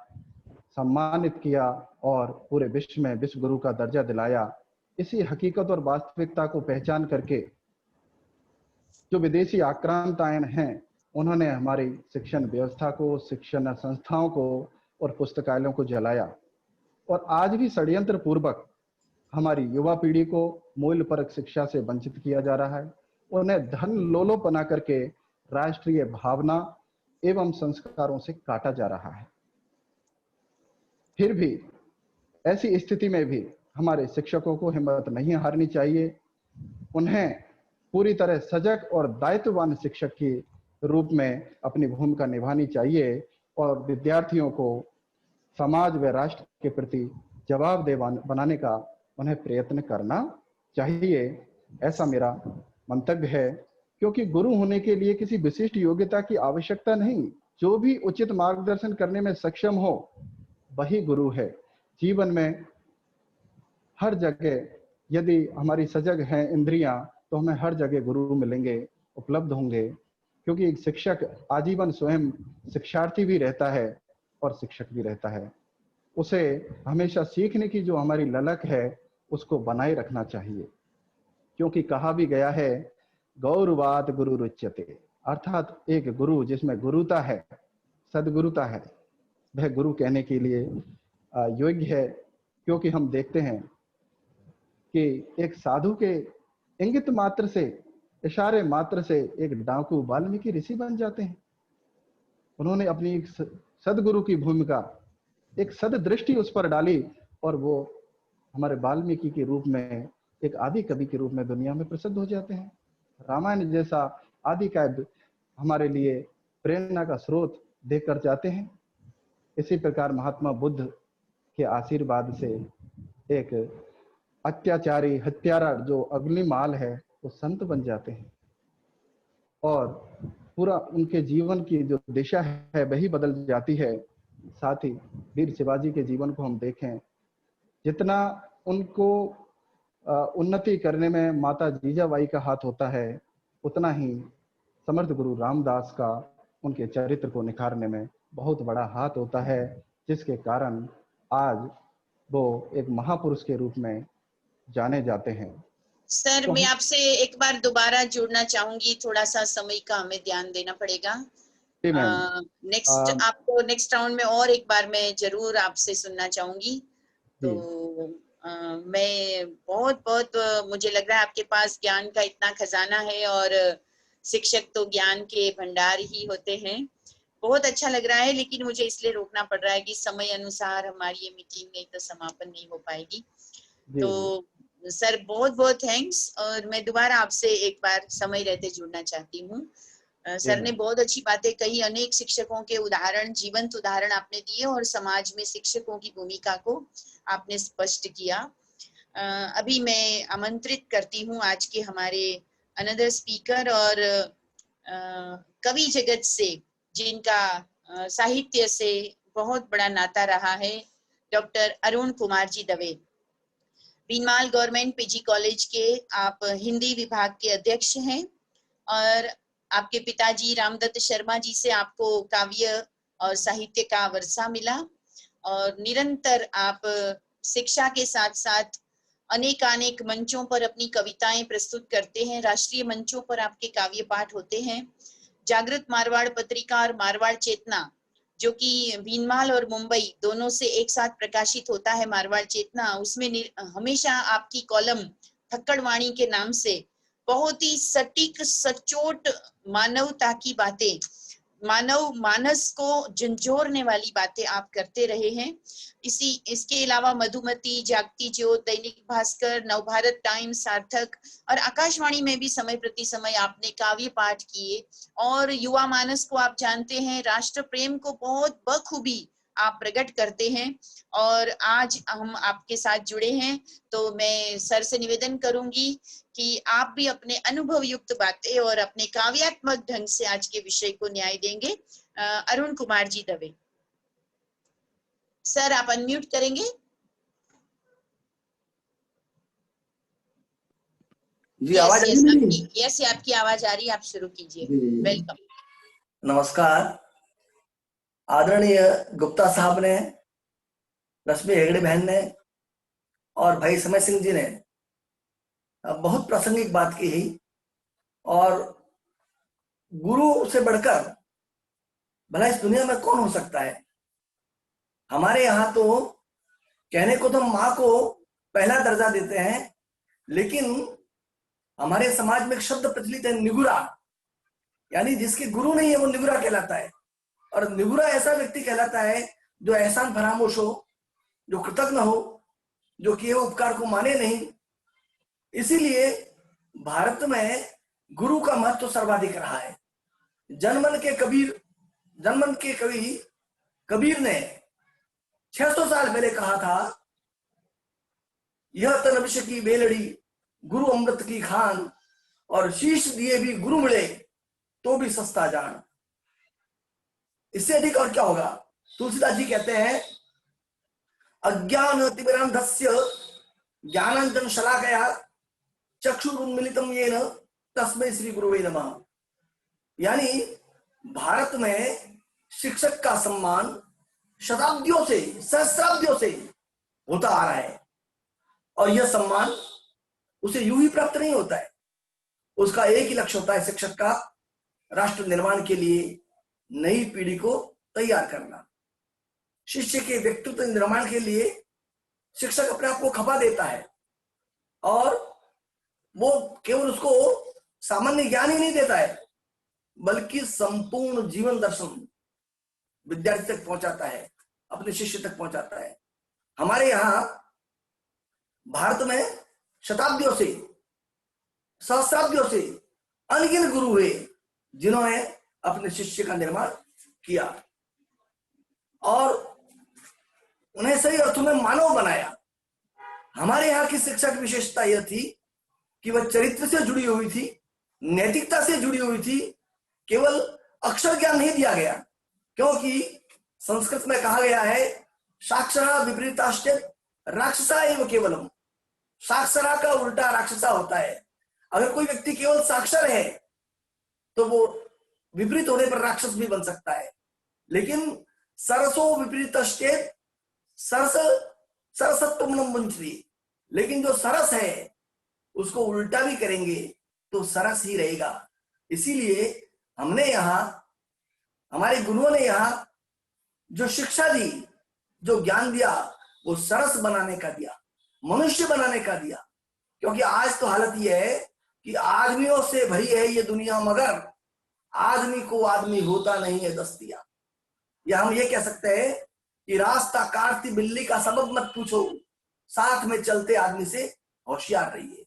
सम्मानित किया और पूरे विश्व में विश्व गुरु का दर्जा दिलाया। इसी हकीकत और वास्तविकता को पहचान करके जो विदेशी आक्रांताएं हैं, उन्होंने हमारी शिक्षण व्यवस्था को, शिक्षण संस्थाओं को और पुस्तकालयों को जलाया। और आज भी षड्यंत्र पूर्वक हमारी युवा पीढ़ी को मूल्यपरक शिक्षा से वंचित किया जा रहा है। उन्हें धन लोलुप बना करके राष्ट्रीय भावना एवं संस्कारों से काटा जा रहा है। फिर भी ऐसी स्थिति में भी हमारे शिक्षकों को हिम्मत नहीं हारनी चाहिए। उन्हें पूरी तरह सजग और दायित्ववान शिक्षक के रूप में अपनी भूमिका निभानी चाहिए और विद्यार्थियों को समाज व राष्ट्र के प्रति जवाबदेह बनाने का उन्हें प्रयत्न करना चाहिए, ऐसा मेरा मंतव्य है। क्योंकि गुरु होने के लिए किसी विशिष्ट योग्यता की आवश्यकता नहीं, जो भी उचित मार्गदर्शन करने में सक्षम हो वही गुरु है। जीवन में हर जगह यदि हमारी सजग हैं इंद्रियां, तो हमें हर जगह गुरु मिलेंगे, उपलब्ध होंगे। क्योंकि एक शिक्षक आजीवन स्वयं शिक्षार्थी भी रहता है और शिक्षक भी रहता है। उसे हमेशा सीखने की जो हमारी ललक है उसको बनाए रखना चाहिए। क्योंकि कहा भी गया है, गौरवाद गुरु रुच्यते, अर्थात एक गुरु जिसमें गुरुता है, सदगुरुता है, वह गुरु कहने के लिए योग्य है। क्योंकि हम देखते हैं कि एक साधु के इंगित मात्र से, इशारे मात्र से एक डाकू वाल्मीकि ऋषि बन जाते हैं। उन्होंने अपनी एक सदगुरु की भूमिका, एक सददृष्टि उस पर डाली और वो हमारे वाल्मीकि के रूप में, एक आदि कवि के रूप में दुनिया में प्रसिद्ध हो जाते हैं। रामायण जैसा आदि काव्य हमारे लिए प्रेरणा का स्रोत देकर जाते हैं। इसी प्रकार महात्मा बुद्ध के आशीर्वाद से एक अत्याचारी हत्यारा जो अग्निमाल है वो संत बन जाते हैं और पूरा उनके जीवन की जो दिशा है वही बदल जाती है। साथ ही वीर शिवाजी के जीवन को हम देखें, जितना उनको उन्नति करने में माता जीजाबाई का हाथ होता है, उतना ही समर्थ गुरु रामदास का उनके चरित्र को निखारने में बहुत बड़ा हाथ होता है, जिसके कारण आज वो एक महापुरुष के रूप में जाने जाते हैं। सर तो मैं आपसे एक बार दोबारा जुड़ना चाहूंगी, थोड़ा सा समय का हमें ध्यान देना पड़ेगा। आपको नेक्स्ट राउंड में और एक बार मैं जरूर आपसे सुनना चाहूंगी। तो मैं बहुत मुझे लग रहा है आपके पास ज्ञान का इतना खजाना है और शिक्षक तो ज्ञान के भंडार ही होते हैं। बहुत अच्छा लग रहा है, लेकिन मुझे इसलिए रोकना पड़ रहा है कि समय अनुसार हमारी ये मीटिंग नहीं तो समापन नहीं हो पाएगी। तो सर बहुत थैंक्स, और मैं दोबारा आपसे एक बार समय रहते जुड़ना चाहती हूँ। सर ने बहुत अच्छी बातें कही, अनेक शिक्षकों के उदाहरण, जीवंत उदाहरण आपने दिए और समाज में शिक्षकों की भूमिका को आपने स्पष्ट किया। अभी मैं आमंत्रित करती हूँ आज के हमारे अनदर स्पीकर और कवि जगत से जिनका साहित्य से बहुत बड़ा नाता रहा है, doctor Arun Kumar ji Dave. बीनमाल government PG college के आप हिंदी विभाग के अध्यक्ष हैं और आपके पिताजी रामदत्त शर्मा जी से आपको काव्य और साहित्य का वर्षा मिला और निरंतर आप शिक्षा के साथ साथ अनेक मंचों पर अपनी कविताएं प्रस्तुत करते हैं। राष्ट्रीय मंचों पर आपके काव्य पाठ होते हैं। जागृत मारवाड़ पत्रिका और मारवाड़ चेतना, जो कि बीनमाल और मुंबई दोनों से एक साथ प्रकाशित होता है, मारवाड़ चेतना, उसमें हमेशा आपकी कॉलम थक्कड़वाणी के नाम से बहुत ही सटीक सचोट मानवता की बातें, मानव मानस को झंझोरने वाली बातें आप करते रहे हैं। इसके अलावा मधुमती, जागती ज्योत, दैनिक भास्कर, नवभारत टाइम्स, सार्थक और आकाशवाणी में भी समय प्रति समय आपने काव्य पाठ किए और युवा मानस को आप जानते हैं, राष्ट्र प्रेम को बहुत बखूबी आप प्रकट करते हैं और आज हम आपके साथ जुड़े हैं। तो मैं सर से निवेदन करूंगी कि आप भी अपने अनुभव युक्त बातें और अपने काव्यात्मक ढंग से आज के विषय को न्याय देंगे। अरुण कुमार जी दवे सर, आप अनम्यूट करेंगे? जी, आवाज आ रही है? यस, आपकी आवाज आ रही है, आप शुरू कीजिए। वेलकम। नमस्कार। आदरणीय गुप्ता साहब ने, रश्मि हेगड़े बहन ने और भाई समय सिंह जी ने बहुत प्रासंगिक बात की ही, और गुरु से बढ़कर भला इस दुनिया में कौन हो सकता है। हमारे यहाँ तो कहने को तो माँ को पहला दर्जा देते हैं, लेकिन हमारे समाज में एक शब्द प्रचलित है निगुरा, यानी जिसके गुरु नहीं है वो निगुरा कहलाता है। और निगुरा ऐसा व्यक्ति कहलाता है जो एहसान फरामोश हो, जो कृतज्ञ हो, जो किए उपकार को माने नहीं। इसीलिए भारत में गुरु का महत्व सर्वाधिक रहा है। जनमन के कवि कबीर ने 600 साल पहले कहा था, यह तन विष की बेलड़ी गुरु अमृत की खान, और शीश दिए भी गुरु मिले तो भी सस्ता जान। इससे अधिक और क्या होगा। तुलसीदास जी कहते हैं, अज्ञान तिमिरांधस्य ज्ञानांजन शलाकया चक्षुरुन्मीलितं येन तस्मै श्री गुरुवे नमः। यानी भारत में शिक्षक का सम्मान शताब्दियों से, सहस्राब्दियों से होता आ रहा है, और यह सम्मान उसे यूं ही प्राप्त नहीं होता है। उसका एक ही लक्ष्य होता है शिक्षक का, राष्ट्र निर्माण के लिए नई पीढ़ी को तैयार करना। शिष्य के व्यक्तित्व निर्माण के लिए शिक्षक अपने आप को खपा देता है और वो केवल उसको सामान्य ज्ञान ही नहीं देता है, बल्कि संपूर्ण जीवन दर्शन विद्यार्थी तक पहुंचाता है, अपने शिष्य तक पहुंचाता है। हमारे यहाँ भारत में शताब्दियों से, सहस्राब्दियों से अनगिनत गुरु हुए जिन्होंने अपने शिष्य का निर्माण किया और उन्हें सही अर्थों में मानव बनाया। हमारे यहाँ की शिक्षा की विशेषता यह थी कि वह चरित्र से जुड़ी हुई थी, नैतिकता से जुड़ी हुई थी। केवल अक्षर ज्ञान नहीं दिया गया, क्योंकि संस्कृत में कहा गया है साक्षरा विपरीताश्च राक्षसा एव केवलम। साक्षरा का उल्टा राक्षसा होता है। अगर कोई व्यक्ति केवल साक्षर है तो वो विपरीत होने पर राक्षस भी बन सकता है, लेकिन सरसो विपरीतश्च सरस सरसत्वम वंचति। लेकिन जो सरस है उसको उल्टा भी करेंगे तो सरस ही रहेगा। इसीलिए हमने यहाँ, हमारे गुरुओं ने यहाँ जो शिक्षा दी, जो ज्ञान दिया, वो सरस बनाने का दिया, मनुष्य बनाने का दिया। क्योंकि आज तो हालत यह है कि आदमियों से भरी है ये दुनिया, मगर आदमी को आदमी होता नहीं है दस्तिया। या हम ये कह सकते हैं कि रास्ता काटती बिल्ली का सबब मत पूछो, साथ में चलते आदमी से होशियार रहिए।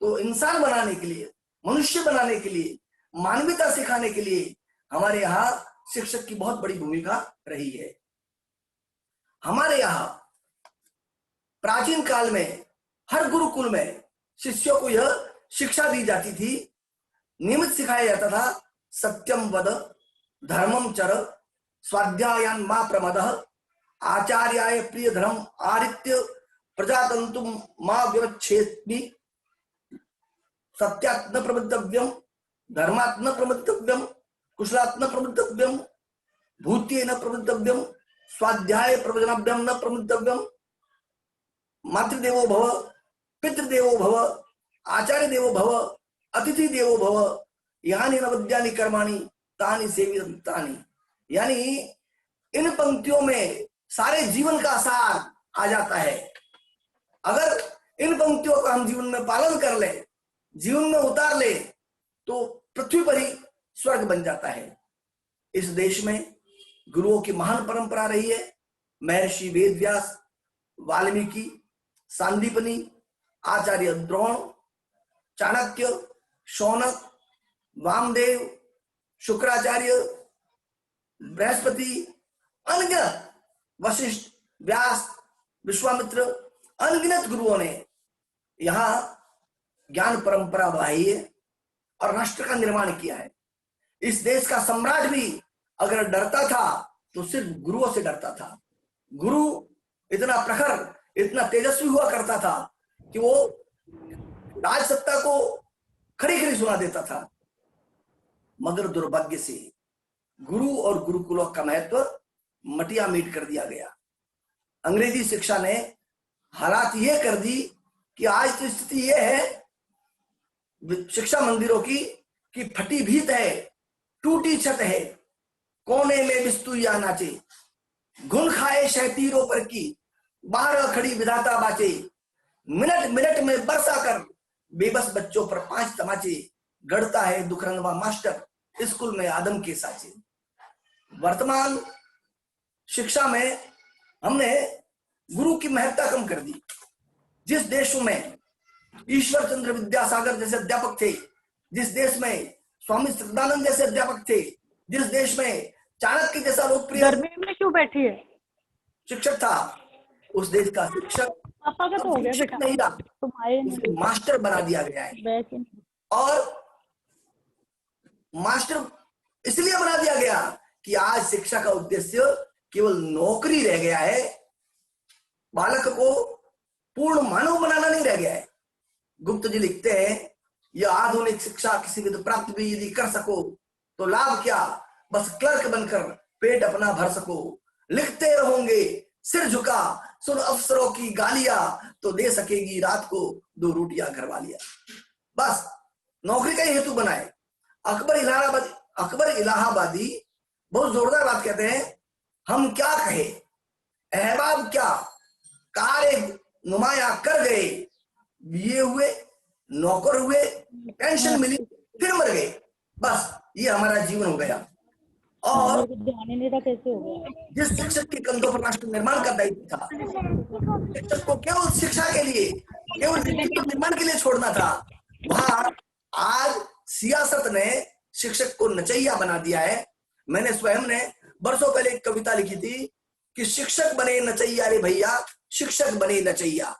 तो इंसान बनाने के लिए, मनुष्य बनाने के लिए, मानवीयता सिखाने के लिए हमारे यहाँ शिक्षक की बहुत बड़ी भूमिका रही है। हमारे यहाँ प्राचीन काल में हर गुरुकुल में शिष्यों को यह शिक्षा दी जाती थी, नियमित सिखाया जाता था, सत्यम वद, धर्मम चर, स्वाध्यायान मा प्रमदः, आचार्याय प्रिय धर्म आरित्य, प्रजातंतुम मा व्यवच्छेत्मि, सत्यात् न प्रबद्धव्यम, धर्मात् न प्रबद्धव्यम, कुशलात् न प्रबद्धव्यम, भूत्ये न प्रबद्धव्यम, स्वाध्याय प्रवचनाभ्याम न प्रबद्धव्यम, मातृदेवो भव, पितृदेवो भव, आचार्य देवो भव, अतिथि देवो भव, यानि नवद्यानि कर्माणि तानि सेवितानि। यानी इन पंक्तियों में सारे जीवन का सार आ जाता है। अगर इन पंक्तियों का हम जीवन में पालन कर ले, जीवन में उतार ले, तो पृथ्वी पर ही स्वर्ग बन जाता है। इस देश में गुरुओं की महान परंपरा रही है। महर्षि वेदव्यास, वाल्मीकि, सांदीपनि, आचार्य द्रोण, चाणक्य, शौनक, वामदेव, शुक्राचार्य, बृहस्पति, अनगिनत वशिष्ठ, व्यास, विश्वामित्र, अनगिनत गुरुओं ने यहाँ ज्ञान परंपरा बढ़ाई है और राष्ट्र का निर्माण किया है। इस देश का सम्राट भी अगर डरता था तो सिर्फ गुरुओं से डरता था। गुरु इतना प्रखर, इतना तेजस्वी हुआ करता था कि वो राज सत्ता को खड़ी खड़ी सुना देता था। मगर दुर्भाग्य से गुरु और गुरुकुलों का महत्व मटिया मीट कर दिया गया। अंग्रेजी शिक्षा ने हालात ये कर दी कि आज तो स्थिति ये है शिक्षा मंदिरों की कि फटी भीत है, टूटी छत है, कोने में बिस्तुइया नाचे, घुन खाए शहतीरों पर की, बाहर खड़ी विधाता बाचे, मिनट मिनट में बरसा कर बेबस बच्चों पर 5 तमाचे, गढ़ता है दुखरंगवा मास्टर स्कूल में आदम के साचे। वर्तमान शिक्षा में हमने गुरु की महत्ता कम कर दी। जिस देशों में ईश्वर चंद्र विद्यासागर जैसे अध्यापक थे, जिस देश में स्वामी सच्चिदानंद जैसे अध्यापक थे, जिस देश में चाणक्य जैसा लोकप्रिय गर्मी में क्यों बैठी है शिक्षक था, उस देश का शिक्षक पापा का तो हो गया बेटा, नहीं था, तुम आए उसको मास्टर बना दिया गया है। और मास्टर इसलिए बना दिया गया कि आज शिक्षा का उद्देश्य केवल नौकरी रह गया है, बालक को पूर्ण मानव बनाना नहीं रह गया है। गुप्त जी लिखते हैं, यह आधुनिक शिक्षा किसी विध प्राप्त भी यदि कर सको तो लाभ क्या, बस क्लर्क बनकर पेट अपना भर सको। लिखते रहोगे सिर झुका, सुन अफसरों की गालियां, तो दे सकेगी रात को 2 रोटियां घर वालियां। बस नौकरी का ही हेतु बनाए। अकबर इलाहाबादी बहुत जोरदार बात कहते हैं, हम क्या कहे अहबाब क्या, कार्य नुमाया कर गए, ये हुए नौकर हुए, पेंशन मिली, फिर मर गए, बस ये हमारा जीवन हो गया। और ध्यान ही नहीं था कैसे हो गया। जिस शिक्षक के कंधों पर राष्ट्र निर्माण का दायित्व था, शिक्षक को केवल शिक्षा के लिए, केवल व्यक्तित्व निर्माण के लिए छोड़ना था, वहां आज सियासत ने शिक्षक को नचैया बना दिया है। मैंने स्वयं ने वर्षों पहले एक कविता लिखी थी कि शिक्षक बने नचैया रे भैया, शिक्षक बने नचैया,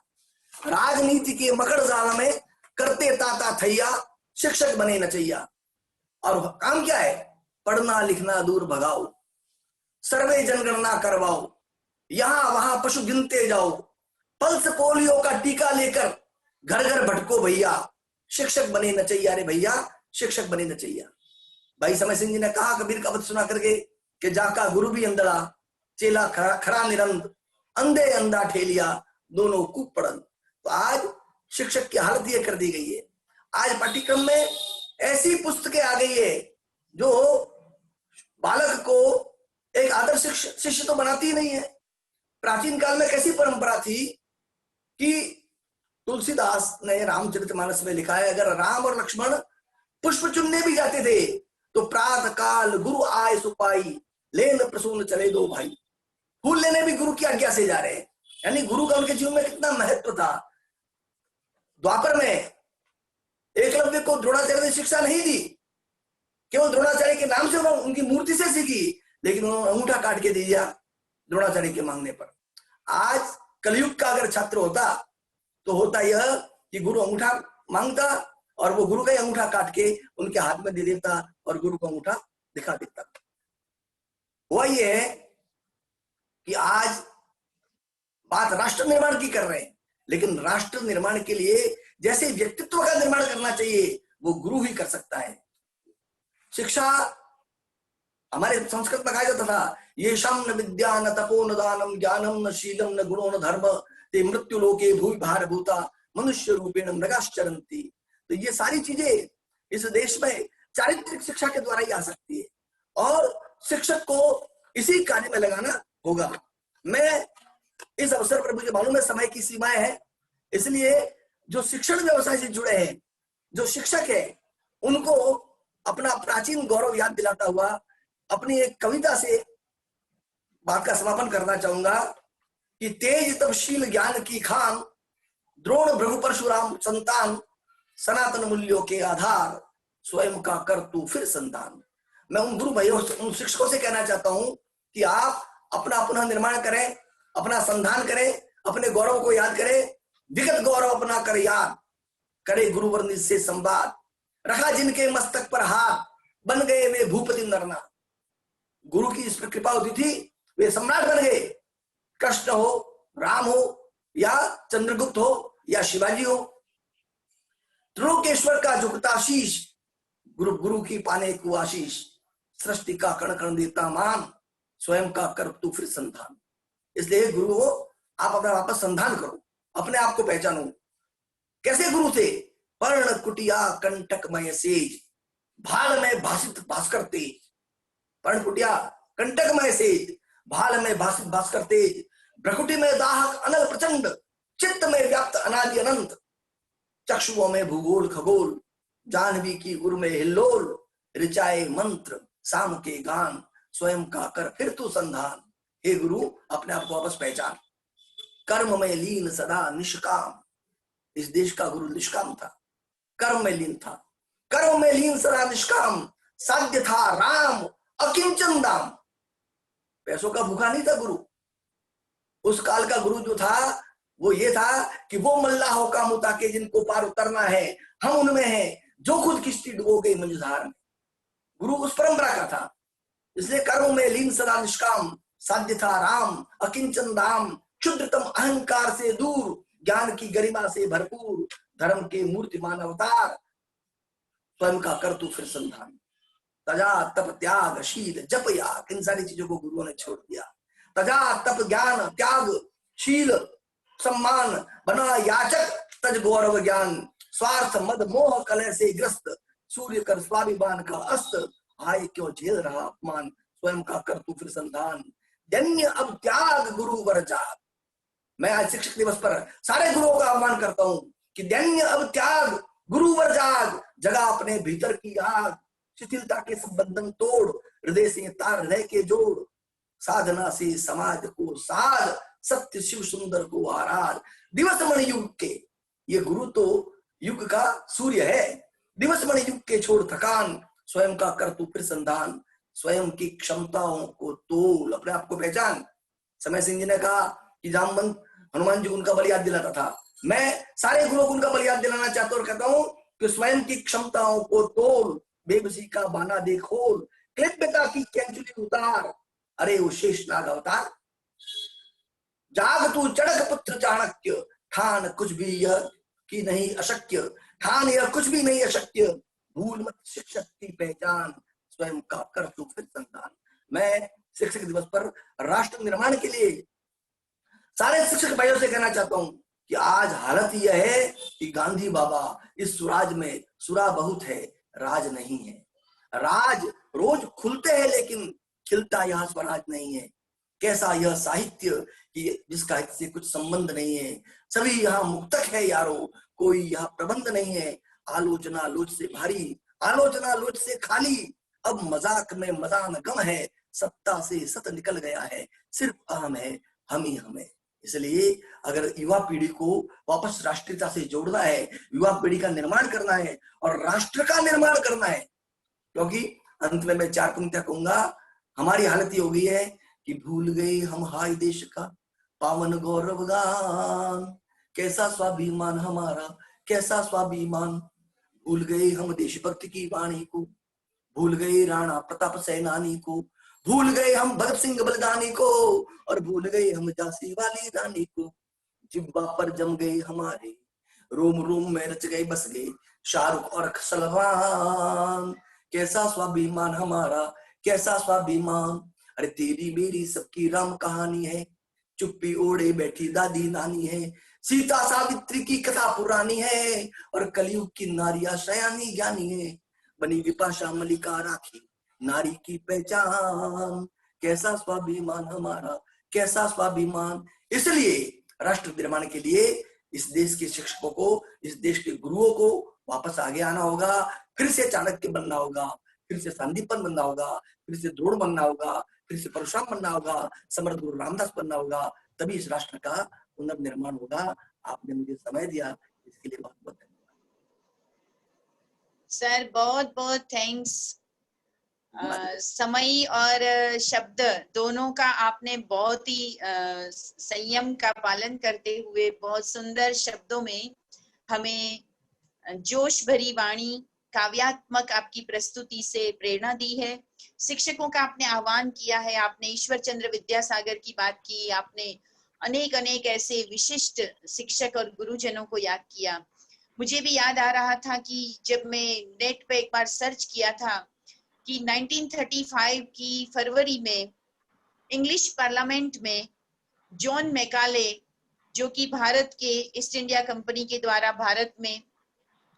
राजनीति के मकड़ जाल में करते ताता थैया, शिक्षक बने नचैया। और काम क्या है? पढ़ना लिखना दूर भगाओ, सर्वे जनगणना करवाओ, यहां वहां पशु गिनते जाओ, पल्स पोलियो का टीका लेकर घर घर भटको भैया, शिक्षक बने नचैया रे भैया, शिक्षक बने नचैया। भाई समय सिंह जी ने कहा कबीर का वचन सुना करके कि जाका गुरु भी अंधड़ा, चेला खरा निरंद, अंधे अंधा ठेलिया, दोनों कूप पड़न। तो आज शिक्षक की हालत ये कर दी गई है। आज पाठ्यक्रम में ऐसी पुस्तकें आ गई है जो बालक को एक आदर्श शिष्य तो बनाती ही नहीं है। प्राचीन काल में कैसी परंपरा थी कि तुलसीदास ने रामचरितमानस में लिखा है, अगर राम और लक्ष्मण पुष्प चुनने भी जाते थे तो प्रातः काल गुरु आए सुपाई, लेन प्रसून चले दो भाई। फूल लेने भी गुरु की आज्ञा से जा रहे हैं, यानी गुरु का उनके जीवन में कितना महत्व था। द्वापर में एकलव्य को द्रोणाचार्य ने शिक्षा नहीं दी, केवल द्रोणाचार्य के नाम से उनकी मूर्ति से सीखी, लेकिन उन्होंने अंगूठा काट के दे दिया द्रोणाचार्य के मांगने पर। आज कलयुग का अगर छात्र होता तो होता यह कि गुरु अंगूठा मांगता और वो गुरु का ही अंगूठा काट के उनके हाथ में दे देता और गुरु को अंगूठा दिखा देता। हुआ ये है कि आज बात राष्ट्र निर्माण की कर रहे हैं, लेकिन राष्ट्र निर्माण के लिए जैसे व्यक्तित्व का निर्माण करना चाहिए वो गुरु ही कर सकता है। शिक्षा, हमारे संस्कृत में कहा जाता था, ये शम न विद्या न तपो न दानम ज्ञानम न शीलम न गुणो न धर्म ते मृत्यु लोके भूमि भार भूता मनुष्य रूपेण मृगाश्चरन्ति। तो ये सारी चीजें इस देश में चारित्रिक शिक्षा के द्वारा ही आ सकती है और शिक्षक को इसी कार्य में लगाना होगा। मैं इस अवसर पर, मुझे मालूम है समय की सीमाएं हैं, इसलिए जो शिक्षण व्यवसाय से जुड़े हैं, जो शिक्षक है, उनको अपना प्राचीन गौरव याद दिलाता हुआ अपनी एक कविता से बात का समापन करना चाहूंगा कि तेज तपशील ज्ञान की खान, द्रोण भृगु परशुराम संतान, सनातन मूल्यों के आधार, स्वयं का कर तू फिर संतान। मैं उन गुरु भाइयों, उन शिक्षकों से कहना चाहता हूं कि आप अपना पुनः निर्माण करें, अपना संधान करें, अपने गौरव को याद करें, विगत गौरव अपना कर याद, करे गुरुवर से संवाद, रखा जिनके मस्तक पर हाथ, बन गए वे भूपति नरना। गुरु की इस पर कृपा होती थी, वे सम्राट बन गए। कृष्ण हो, राम हो या चंद्रगुप्त हो या शिवाजी हो, त्रिलोकेश्वर का झुकता शीश, गुरु की पाने को आशीष, सृष्टि का कण कण देता मान, स्वयं का कर तू फिर संधान। इसलिए गुरु हो, आप अपना वापस संधान करो, अपने आप को पहचानो। कैसे गुरु थे? पर्ण कुटिया कंटकमय सेज, भाल में भाषित भास्कर तेज। पर्ण कुटिया कंटकमय सेज, भाल में भाषित भास्कर तेज, प्रकुटी में दाहक अनल प्रचंड, चित्त में व्याप्त अनादि अनंत, चक्षुओं में भूगोल खगोल, जानवी की उर में हिल्लोल, ऋचाए मंत्र साम के गान, स्वयं का कर फिर तू संधान। हे गुरु, अपने आप को वापस पहचान। कर्म में लीन सदा निष्काम, इस देश का गुरु निष्काम था, कर्म में लीन था, कर्म में लीन सदा निष्काम, साध्य था राम अकिंचन दाम। पैसों का भूखा नहीं था गुरु। उस काल का गुरु जो था वो ये था कि वो मल्लाहों का मुता के जिनको पार उतरना है, हम उनमें हैं, जो खुद किश्ती डुबो गई मंझधार में। गुरु उस परंपरा का था। इसलिए कर्म में लीन सदा निष्काम, साध्य था राम अकिंचन दाम, क्षुद्रतम अहंकार से दूर, ज्ञान की गरिमा से भरपूर, धर्म के मूर्तिमान अवतार, स्वयं का कर तू फिर संधान। तजा तप त्याग शील जप याग, इन सारी चीजों को गुरुओं ने छोड़ दिया। तजा तप ज्ञान त्याग शील सम्मान, बना याचक तज गौरव ज्ञान, स्वार्थ मद मोह कलह से ग्रस्त, सूर्य कर स्वाभिमान का अस्त, आय क्यों झेल रहा अपमान, स्वयं का कर तू फिर संधान। धन्य अब त्याग गुरु वर जाग। मैं आज शिक्षक दिवस पर सारे गुरुओं का आह्वान करता हूं कि धन्य अब त्याग गुरुवर जाग, जगा अपने भीतर की आग, शिथिलता के सब बंधन तोड़, हृदय से तार हृदय के जोड़, साधना से समाज को साध, सत्य शिव सुंदर को आराध। दिवस मणि युग के, ये गुरु तो युग का सूर्य है। दिवस मणि युग के छोड़ थकान, स्वयं का कर तू फिर संधान, स्वयं की क्षमताओं को तोल, अपने आप को पहचान। समय सिंह जी ने कहा कि जामवंत हनुमान जी उनका बलियाद दिलाता था, मैं सारे गुरुओं को उनका बलियाद दिलाना चाहता हूं और कहता हूं कि स्वयं की क्षमताओं को तोल, बेबसी का बाना दे खोल, कृत्यता की कैंचुली उतार, अरे वो शेष नाग अवतार। जाग तू चढ़क पुत्र चाणक्य, ठान कुछ भी यह कि नहीं अशक्य, ठान यह कुछ भी नहीं अशक्य, भूल मत शिक्षक की पहचान, स्वयं का कर तू फिर संतान। मैं शिक्षक दिवस पर राष्ट्र निर्माण के लिए सारे शिक्षक भाइयों से कहना चाहता हूं कि आज हालत यह है कि गांधी बाबा, इस स्वराज में सुरा बहुत है, राज नहीं है। राज रोज खुलते हैं लेकिन खिलता यह स्वराज नहीं है। कैसा यह साहित्य कि जिसका हित से कुछ संबंध नहीं है, सभी यहाँ मुक्तक है यारो, कोई यह प्रबंध नहीं है। आलोचना लोच से भारी, आलोचना लोच से खाली, अब मजाक में मजान गम है, सत्ता से सत निकल गया है, सिर्फ अहम है हम ही हमें। इसलिए अगर युवा पीढ़ी को वापस राष्ट्रीयता से जोड़ना है, युवा पीढ़ी का निर्माण करना है और राष्ट्र का निर्माण करना है, क्योंकि अंत में मैं 4 पंक्तियां कहूंगा। हमारी हालत ये हो गई है कि भूल गए हम हाय देश का पावन गौरव गान, कैसा स्वाभिमान हमारा, कैसा स्वाभिमान। भूल गए हम देशभक्ति की वाणी को, भूल गए राणा प्रताप सेनानी को, भूल गए हम भगत सिंह बलिदानी को, और भूल गए हम झांसी वाली रानी को। जिब्बा पर जम गए हमारे, रोम रोम में रच गए बस गए शाहरुख और सलमान, कैसा स्वाभिमान हमारा, कैसा स्वाभिमान। अरे तेरी मेरी सबकी राम कहानी है, चुप्पी ओढ़े बैठी दादी नानी है, सीता सावित्री की कथा पुरानी है, और कलयुग की नारियां शयानी ज्ञानी है। बनी विपाशा मलिका राखी नारी की पहचान, कैसा स्वाभिमान हमारा, कैसा स्वाभिमान। इसलिए राष्ट्र निर्माण के लिए इस देश के शिक्षकों को, इस देश के गुरुओं को वापस आगे आना होगा, फिर से चाणक्य बनना होगा, फिर से संदीपन बनना होगा, फिर से द्रोण बनना होगा, फिर से परशुराम बनना होगा, समर्थ गुरु रामदास बनना होगा, तभी इस राष्ट्र का पुनर्निर्माण होगा। आपने मुझे समय दिया, इसके लिए बहुत बहुत धन्यवाद सर, बहुत बहुत थैंक्स। समय और शब्द दोनों का आपने बहुत ही संयम का पालन करते हुए बहुत सुंदर शब्दों में हमें जोश भरी वाणी, काव्यात्मक आपकी प्रस्तुति से प्रेरणा दी है। शिक्षकों का आपने आह्वान किया है, आपने ईश्वर चंद्र विद्यासागर की बात की, आपने अनेक अनेक ऐसे विशिष्ट शिक्षक और गुरुजनों को याद किया। मुझे भी याद आ रहा था कि जब मैं नेट पे एक बार सर्च किया था कि 1935 की फरवरी में इंग्लिश पार्लियामेंट में जॉन मैकाले, जो कि भारत के ईस्ट इंडिया कंपनी के द्वारा भारत में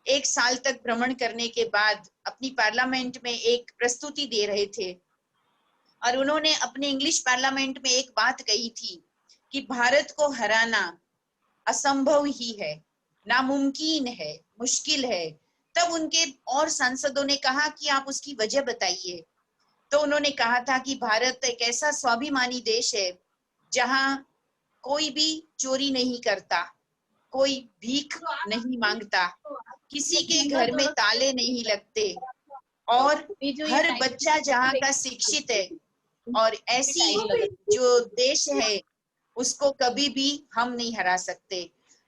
1 साल तक भ्रमण करने के बाद अपनी पार्लियामेंट में एक प्रस्तुति दे रहे थे, और उन्होंने अपने इंग्लिश पार्लियामेंट में एक बात कही थी कि भारत को हराना असंभव ही है, नामुमकिन है, मुश्किल है। तब उनके और सांसदों ने कहा कि आप उसकी वजह बताइए। तो उन्होंने कहा था कि भारत एक ऐसा स्वाभिमानी देश है जहां कोई भी चोरी नहीं करता, कोई भीख नहीं मांगता, किसी के घर में ताले नहीं लगते, और हर बच्चा जहाँ का शिक्षित है, और ऐसी जो देश है उसको कभी भी हम नहीं हरा सकते।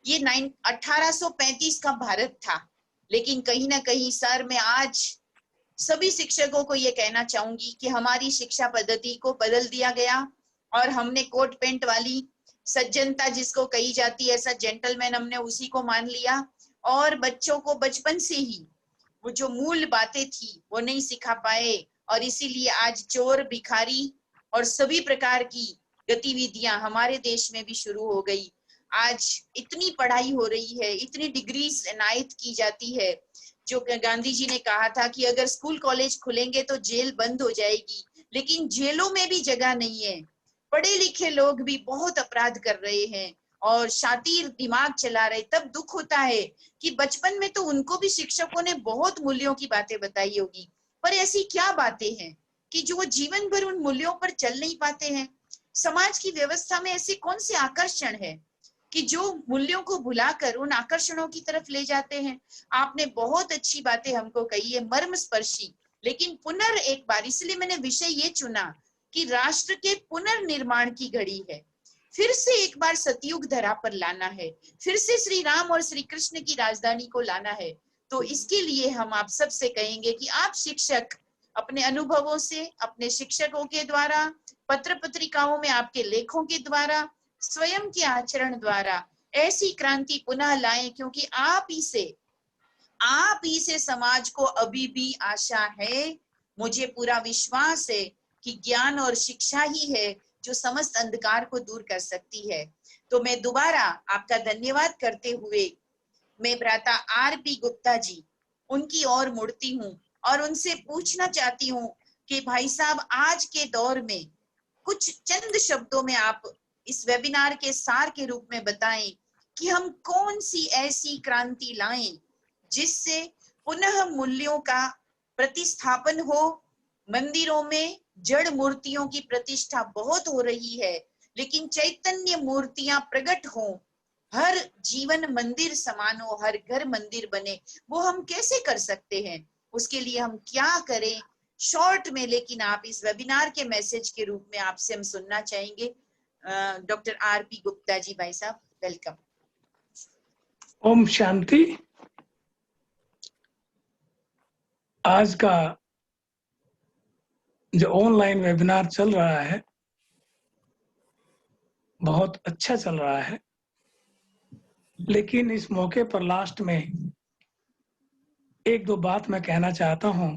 ये 1835 का भारत था, लेकिन कहीं ना कहीं सर, मैं आज सभी शिक्षकों को ये कहना चाहूंगी कि हमारी शिक्षा पद्धति को बदल दिया गया, और हमने कोट पेंट वाली सज्जनता जिसको कही जाती है, ऐसा जेंटलमैन, हमने उसी को मान लिया, और बच्चों को बचपन से ही वो जो मूल बातें थी वो नहीं सिखा पाए, और इसीलिए आज चोर, भिखारी और सभी प्रकार की गतिविधियां हमारे देश में भी शुरू हो गई। आज इतनी पढ़ाई हो रही है, इतनी डिग्रीज इनायत की जाती है, जो गांधी जी ने कहा था कि अगर स्कूल कॉलेज खुलेंगे तो जेल बंद हो जाएगी, लेकिन जेलों में भी जगह नहीं है। पढ़े लिखे लोग भी बहुत अपराध कर रहे हैं, और शातिर दिमाग चला रहे, तब दुख होता है कि बचपन में तो उनको भी शिक्षकों ने बहुत मूल्यों की बातें बताई होगी, पर ऐसी क्या बातें हैं कि जो वो जीवन भर उन मूल्यों पर चल नहीं पाते हैं। समाज की व्यवस्था में ऐसे कौन से आकर्षण है कि जो मूल्यों को भुलाकर उन आकर्षणों की तरफ ले जाते हैं। आपने बहुत अच्छी बातें हमको कही है, मर्मस्पर्शी, लेकिन एक बार, इसलिए मैंने विषय ये चुना कि राष्ट्र के पुनर्निर्माण की घड़ी है, फिर से एक बार सतयुग धरा पर लाना है, फिर से श्री राम और श्री कृष्ण की राजधानी को लाना है। तो इसके लिए हम आप सबसे कहेंगे कि आप शिक्षक अपने अनुभवों से, अपने शिक्षकों के द्वारा, पत्र पत्रिकाओं में आपके लेखों के द्वारा, स्वयं के आचरण द्वारा ऐसी क्रांति पुनः लाएं, क्योंकि आप ही से समाज को अभी भी आशा है। मुझे पूरा विश्वास है कि ज्ञान और शिक्षा ही है जो समस्त अंधकार को दूर कर सकती है। तो मैं दोबारा आपका धन्यवाद करते हुए मैं भ्राता आर.पी. गुप्ता जी उनकी ओर मुड़ती हूँ और उनसे पूछना चाहती हूँ कि भाई साहब, आज के दौर में कुछ चंद शब्दों में आप इस वेबिनार के सार के रूप में बताएं कि हम कौन सी ऐसी क्रांति लाएं जिससे पुनः मूल्यों का प्रतिस्थापन हो। मंदिरों में जड़ मूर्तियों की प्रतिष्ठा बहुत हो रही है, लेकिन चैतन्य मूर्तियां प्रकट हों, हर जीवन मंदिर समान हो, हर घर मंदिर बने, वो हम कैसे कर सकते हैं? उसके लिए हम क्या करें? शॉर्ट में, लेकिन आप इस वेबिनार के मैसेज के रूप में आपसे हम सुनना चाहेंगे। Doctor RP. गुप्ता जी, भाई साहब, वेलकम। ओम शांति। आज का जो ऑनलाइन वेबिनार चल रहा है बहुत अच्छा चल रहा है, लेकिन इस मौके पर लास्ट में एक दो बात मैं कहना चाहता हूं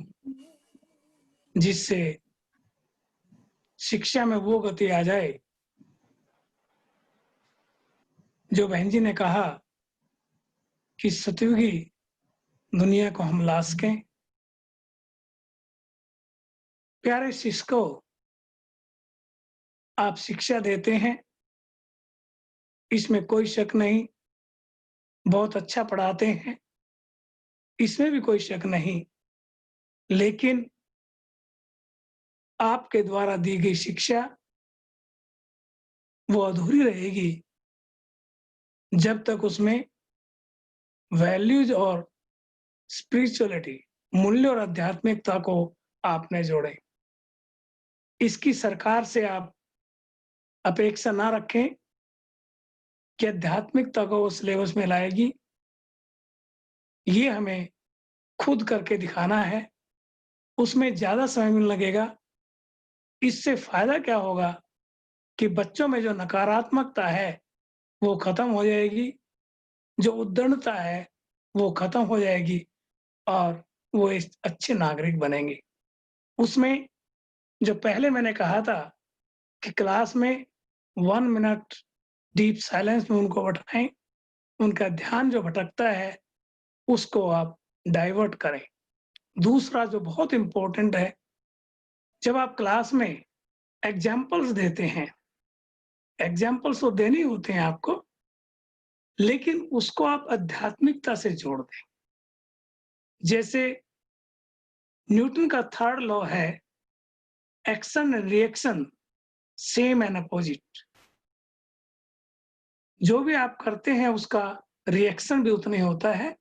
जिससे शिक्षा में वो गति आ जाए जो बहन जी ने कहा कि सतयुगी दुनिया को हम ला सकें। प्यारे शिक्षकों, आप शिक्षा देते हैं, इसमें कोई शक नहीं, बहुत अच्छा पढ़ाते हैं, इसमें भी कोई शक नहीं, लेकिन आपके द्वारा दी गई शिक्षा वो अधूरी रहेगी जब तक उसमें वैल्यूज और स्पिरिचुअलिटी, मूल्य और आध्यात्मिकता को आपने जोड़े। इसकी सरकार से आप अपेक्षा ना रखें कि आध्यात्मिकता को वो सिलेबस में लाएगी। ये हमें खुद करके दिखाना है, उसमें ज्यादा समय लगेगा। इससे फायदा क्या होगा कि बच्चों में जो नकारात्मकता है वो खत्म हो जाएगी, जो उद्दंडता है वो खत्म हो जाएगी और वो एक अच्छे नागरिक बनेंगे। उसमें जो पहले मैंने कहा था कि क्लास में 1 मिनट डीप साइलेंस में उनको बैठाएं, उनका ध्यान जो भटकता है उसको आप डाइवर्ट करें। दूसरा जो बहुत इंपॉर्टेंट है, जब आप क्लास में एग्जाम्पल्स देते हैं, एग्जाम्पल्स तो देने होते हैं आपको, लेकिन उसको आप आध्यात्मिकता से जोड़ दें। जैसे न्यूटन का 3rd लॉ है, action and reaction same and opposite. जो भी आप करते हैं उसका रिएक्शन भी उतना ही होता है।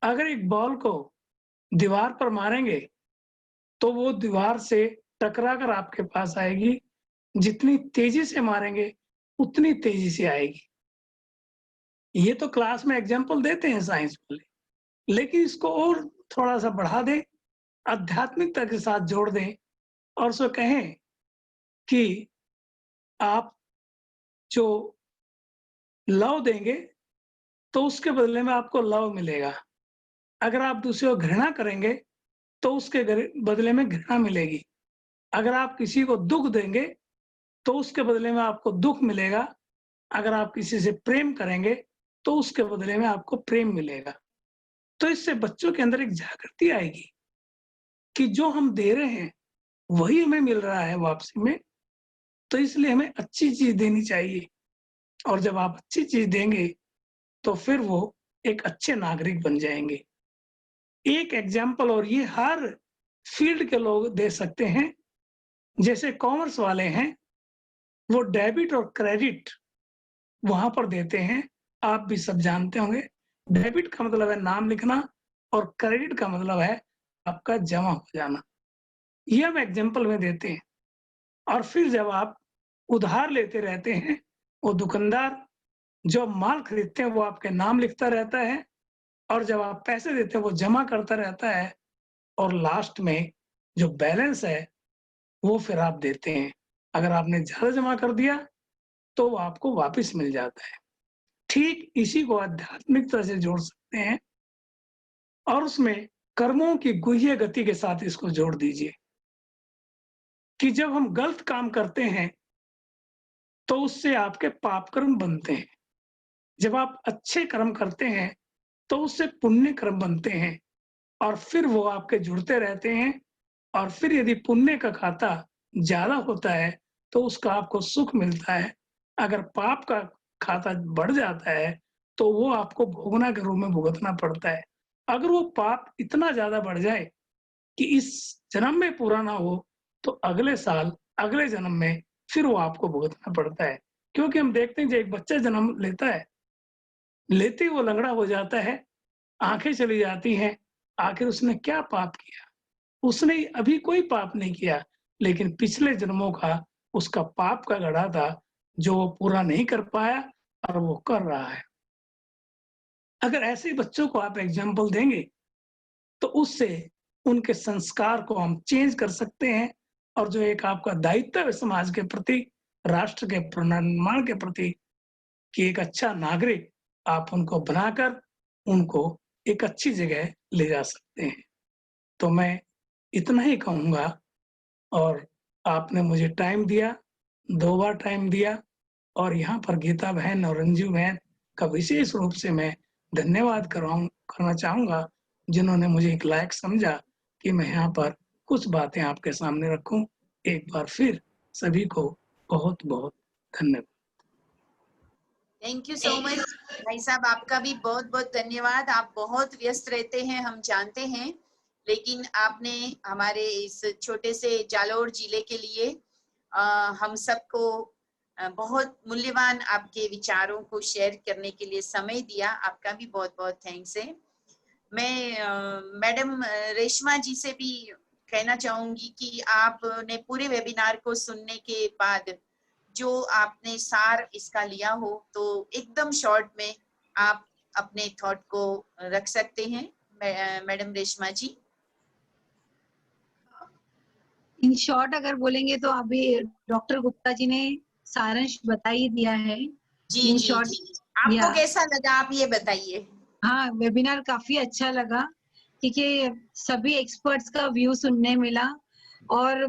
अगर एक बॉल को दीवार पर मारेंगे तो वो दीवार से टकराकर आपके पास आएगी, जितनी तेजी से मारेंगे उतनी तेजी से आएगी। ये तो क्लास में एग्जाम्पल देते हैं साइंस वाले, लेकिन इसको और थोड़ा सा बढ़ा दें, आध्यात्मिकता के साथ जोड़ दें और उसको कहें कि आप जो लव देंगे तो उसके बदले में आपको लव मिलेगा। अगर आप दूसरे को घृणा करेंगे तो उसके बदले में घृणा मिलेगी। अगर आप किसी को दुख देंगे तो उसके बदले में आपको दुख मिलेगा। अगर आप किसी से प्रेम करेंगे तो उसके बदले में आपको प्रेम मिलेगा। तो इससे बच्चों के अंदर एक जागृति आएगी कि जो हम दे रहे हैं वही हमें मिल रहा है वापसी में, तो इसलिए हमें अच्छी चीज देनी चाहिए। और जब आप अच्छी चीज देंगे तो फिर वो एक अच्छे नागरिक बन जाएंगे। एक एग्जाम्पल, और ये हर फील्ड के लोग दे सकते हैं। जैसे कॉमर्स वाले हैं, वो डेबिट और क्रेडिट वहां पर देते हैं। आप भी सब जानते होंगे, डेबिट का मतलब है नाम लिखना और क्रेडिट का मतलब है आपका जमा हो जाना। ये हम एग्जाम्पल में देते हैं। और फिर जब आप उधार लेते रहते हैं, वो दुकानदार जो माल खरीदते हैं वो आपके नाम लिखता रहता है, और जब आप पैसे देते हैं वो जमा करता रहता है, और लास्ट में जो बैलेंस है वो फिर आप देते हैं। अगर आपने ज़्यादा जमा कर दिया तो वो आपको वापस मिल जाता है। ठीक इसी को आध्यात्मिकता से जोड़ सकते हैं, और उसमें कर्मों की गुह्य गति के साथ इसको जोड़ दीजिए कि जब हम गलत काम करते हैं तो उससे आपके पाप कर्म बनते हैं। जब आप अच्छे कर्म करते हैं तो उससे पुण्य कर्म बनते हैं, और फिर वो आपके जुड़ते रहते हैं। और फिर यदि पुण्य का खाता ज्यादा होता है तो उसका आपको सुख मिलता है। अगर पाप का खाता बढ़ जाता है तो वो आपको भोगना के रूप में भुगतना पड़ता है। अगर वो पाप इतना ज्यादा बढ़ जाए कि इस जन्म में पूरा ना हो तो अगले साल, अगले जन्म में फिर वो आपको भुगतना पड़ता है। क्योंकि हम देखते हैं जब एक बच्चा जन्म लेता है, लेते ही वो लंगड़ा हो जाता है, आंखें चली जाती हैं। आखिर उसने क्या पाप किया? उसने अभी कोई पाप नहीं किया, लेकिन पिछले जन्मों का उसका पाप का गड़ा था जो वो पूरा नहीं कर पाया, और वो कर रहा है। अगर ऐसे बच्चों को आप एग्जाम्पल देंगे तो उससे उनके संस्कार को हम चेंज कर सकते हैं, और जो एक आपका दायित्व है समाज के प्रति, राष्ट्र के पुनर्निर्माण के प्रति, कि एक अच्छा नागरिक आप उनको बनाकर उनको एक अच्छी जगह ले जा सकते हैं। तो मैं इतना ही कहूँगा, और आपने मुझे टाइम दिया, 2 बार टाइम दिया, और यहाँ पर गीता बहन और रंजू बहन का विशेष रूप से मैं धन्यवाद करना चाहूँगा, जिन्होंने मुझे एक लायक समझा कि मैं यहाँ पर कुछ बातें आपके सामने रखूँ। एक बार फिर सभी को बहुत-बहुत धन्यवाद। थैंक यू सो मच भाई साहब, आपका भी बहुत बहुत धन्यवाद। आप बहुत व्यस्त रहते हैं, हम जानते हैं, लेकिन आपने हमारे इस छोटे से जालौर जिले के लिए हम सबको बहुत मूल्यवान आपके विचारों को शेयर करने के लिए समय दिया। आपका भी बहुत बहुत थैंक्स है। मैं मैडम रेशमा जी से भी कहना चाहूंगी कि आपने पूरे वेबिनार को सुनने के बाद जो आपने सार इसका लिया हो तो एकदम शॉर्ट में आप अपने थॉट को रख सकते हैं, madam Reshma ji. In short अगर बोलेंगे तो अभी डॉक्टर गुप्ता जी ने सारांश बता ही दिया है। जी इन जी शॉर्ट, जी, आपको कैसा लगा आप ये बताइए। हाँ, वेबिनार काफी अच्छा लगा क्योंकि सभी एक्सपर्ट्स का व्यू सुनने मिला। और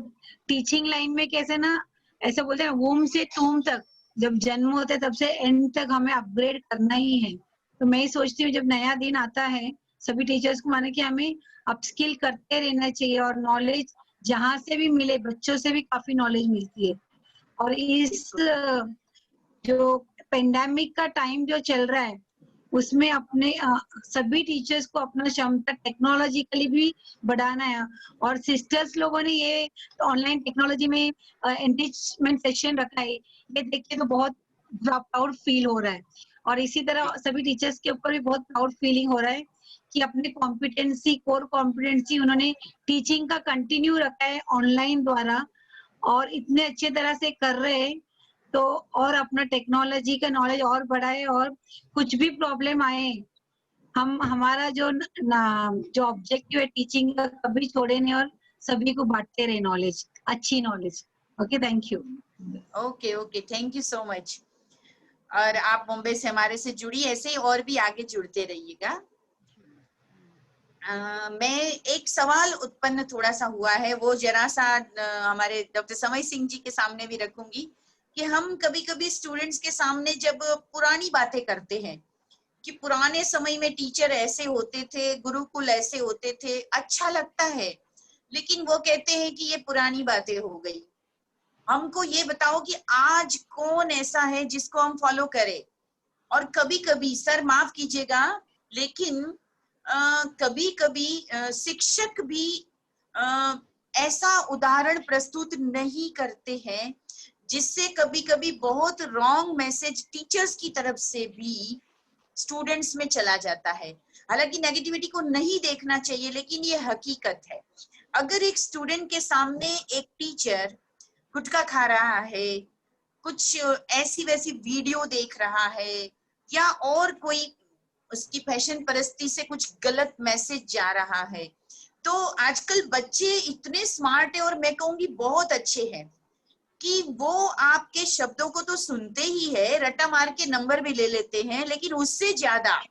टीचिंग लाइन में कैसे ना, ऐसा बोलते हैं वूम से टूम तक, जब जन्म होते तब से एंड तक हमें अपग्रेड करना ही है। तो मैं सोचती हूँ जब नया दिन आता है सभी टीचर्स को माने कि हमें अपस्किल करते रहना चाहिए, और नॉलेज जहाँ से भी मिले, बच्चों से भी काफी नॉलेज मिलती है। और इस जो पेंडेमिक का टाइम जो चल रहा है उसमें अपने सभी टीचर्स को अपना क्षमता टेक्नोलॉजिकली भी बढ़ाना है। और सिस्टर्स लोगों ने ये ऑनलाइन टेक्नोलॉजी में एंगेजमेंट सेक्शन रखा है, ये देख के तो बहुत प्राउड फील हो रहा है। और इसी तरह सभी टीचर्स के ऊपर भी बहुत प्राउड फीलिंग हो रहा है कि अपने कॉम्पिटेंसी, कोर कॉम्पिटेंसी उन्होंने टीचिंग का कंटिन्यू रखा है ऑनलाइन द्वारा, और इतने अच्छे तरह से कर रहे हैं। तो और अपना टेक्नोलॉजी का नॉलेज और बढ़ाए, और कुछ भी प्रॉब्लम आए, हम हमारा जो ऑब्जेक्टिव है टीचिंग का कभी छोड़े नहीं, और सभी को बांटते रहे नॉलेज, अच्छी knowledge. Okay, thank you. Okay okay, thank you so much. और आप मुंबई से हमारे से जुड़ी, ऐसे ही और भी आगे जुड़ते रहिएगा। मैं एक सवाल उत्पन्न थोड़ा सा हुआ है, वो जरा सा हमारे डॉक्टर समय सिंह जी के सामने भी रखूंगी कि हम कभी कभी स्टूडेंट्स के सामने जब पुरानी बातें करते हैं कि पुराने समय में टीचर ऐसे होते थे, गुरुकुल ऐसे होते थे, अच्छा लगता है, लेकिन वो कहते हैं कि ये पुरानी बातें हो गई। हमको ये बताओ कि आज कौन ऐसा है जिसको हम फॉलो करें। और कभी कभी, सर माफ कीजिएगा, लेकिन कभी कभी शिक्षक भी ऐसा उदाहरण प्रस्तुत नहीं करते हैं जिससे कभी कभी बहुत रॉन्ग मैसेज टीचर्स की तरफ से भी स्टूडेंट्स में चला जाता है। हालांकि नेगेटिविटी को नहीं देखना चाहिए, लेकिन ये हकीकत है। अगर एक स्टूडेंट के सामने एक टीचर गुटखा खा रहा है, कुछ ऐसी वैसी वीडियो देख रहा है, या और कोई उसकी फैशन परस्ती से कुछ गलत मैसेज जा रहा है, तो आजकल बच्चे इतने स्मार्ट है और मैं कहूंगी बहुत अच्छे हैं कि वो आपके शब्दों को तो सुनते ही है, रट्टा मार के नंबर भी ले लेते हैं, लेकिन उससे ज्यादा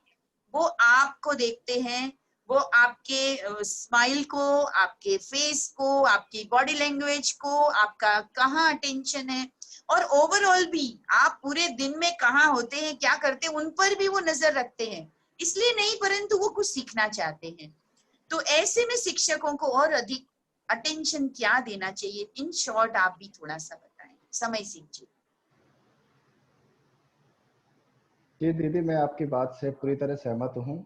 वो आपको देखते हैं, वो आपके स्माइल को, आपके फेस को, आपकी बॉडी लैंग्वेज को, आपका कहाँ अटेंशन है, और ओवरऑल भी आप पूरे दिन में कहाँ होते हैं, क्या करते हैं, उन पर भी वो नजर रखते हैं। इसलिए नहीं, परंतु वो कुछ सीखना चाहते हैं। तो ऐसे में शिक्षकों को और अधिक अटेंशन क्या देना चाहिए, इन शॉर्ट आप भी थोड़ा सा बताएं। समय सिंह जी। जी दीदी, मैं आपकी बात से पूरी तरह सहमत हूँ,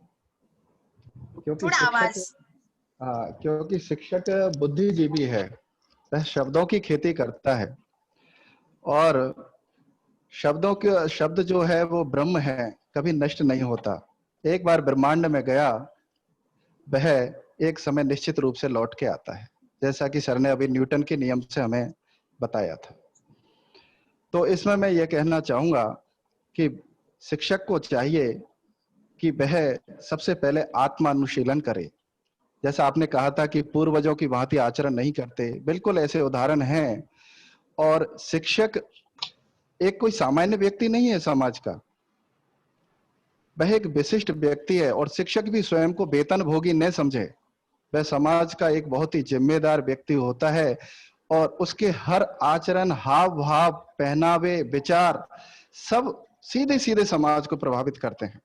क्योंकि थोड़ा आवाज। क्योंकि शिक्षक बुद्धिजीवी है, वह शब्दों की खेती करता है, और शब्द जो है वो ब्रह्म है, कभी नष्ट नहीं होता। एक बार ब्रह्मांड में गया, वह एक समय निश्चित रूप से लौट के आता है, जैसा कि सर ने अभी न्यूटन के नियम से हमें बताया था। तो इसमें मैं ये कहना चाहूंगा कि शिक्षक को चाहिए कि वह सबसे पहले आत्मानुशीलन करे। जैसा आपने कहा था कि पूर्वजों की भांति आचरण नहीं करते, बिल्कुल ऐसे उदाहरण हैं। और शिक्षक एक कोई सामान्य व्यक्ति नहीं है समाज का, वह एक विशिष्ट व्यक्ति है, और शिक्षक भी स्वयं को वेतन भोगी न समझे। वह समाज का एक बहुत ही जिम्मेदार व्यक्ति होता है, और उसके हर आचरण, हाव भाव, पहनावे, विचार सब सीधे सीधे समाज को प्रभावित करते हैं।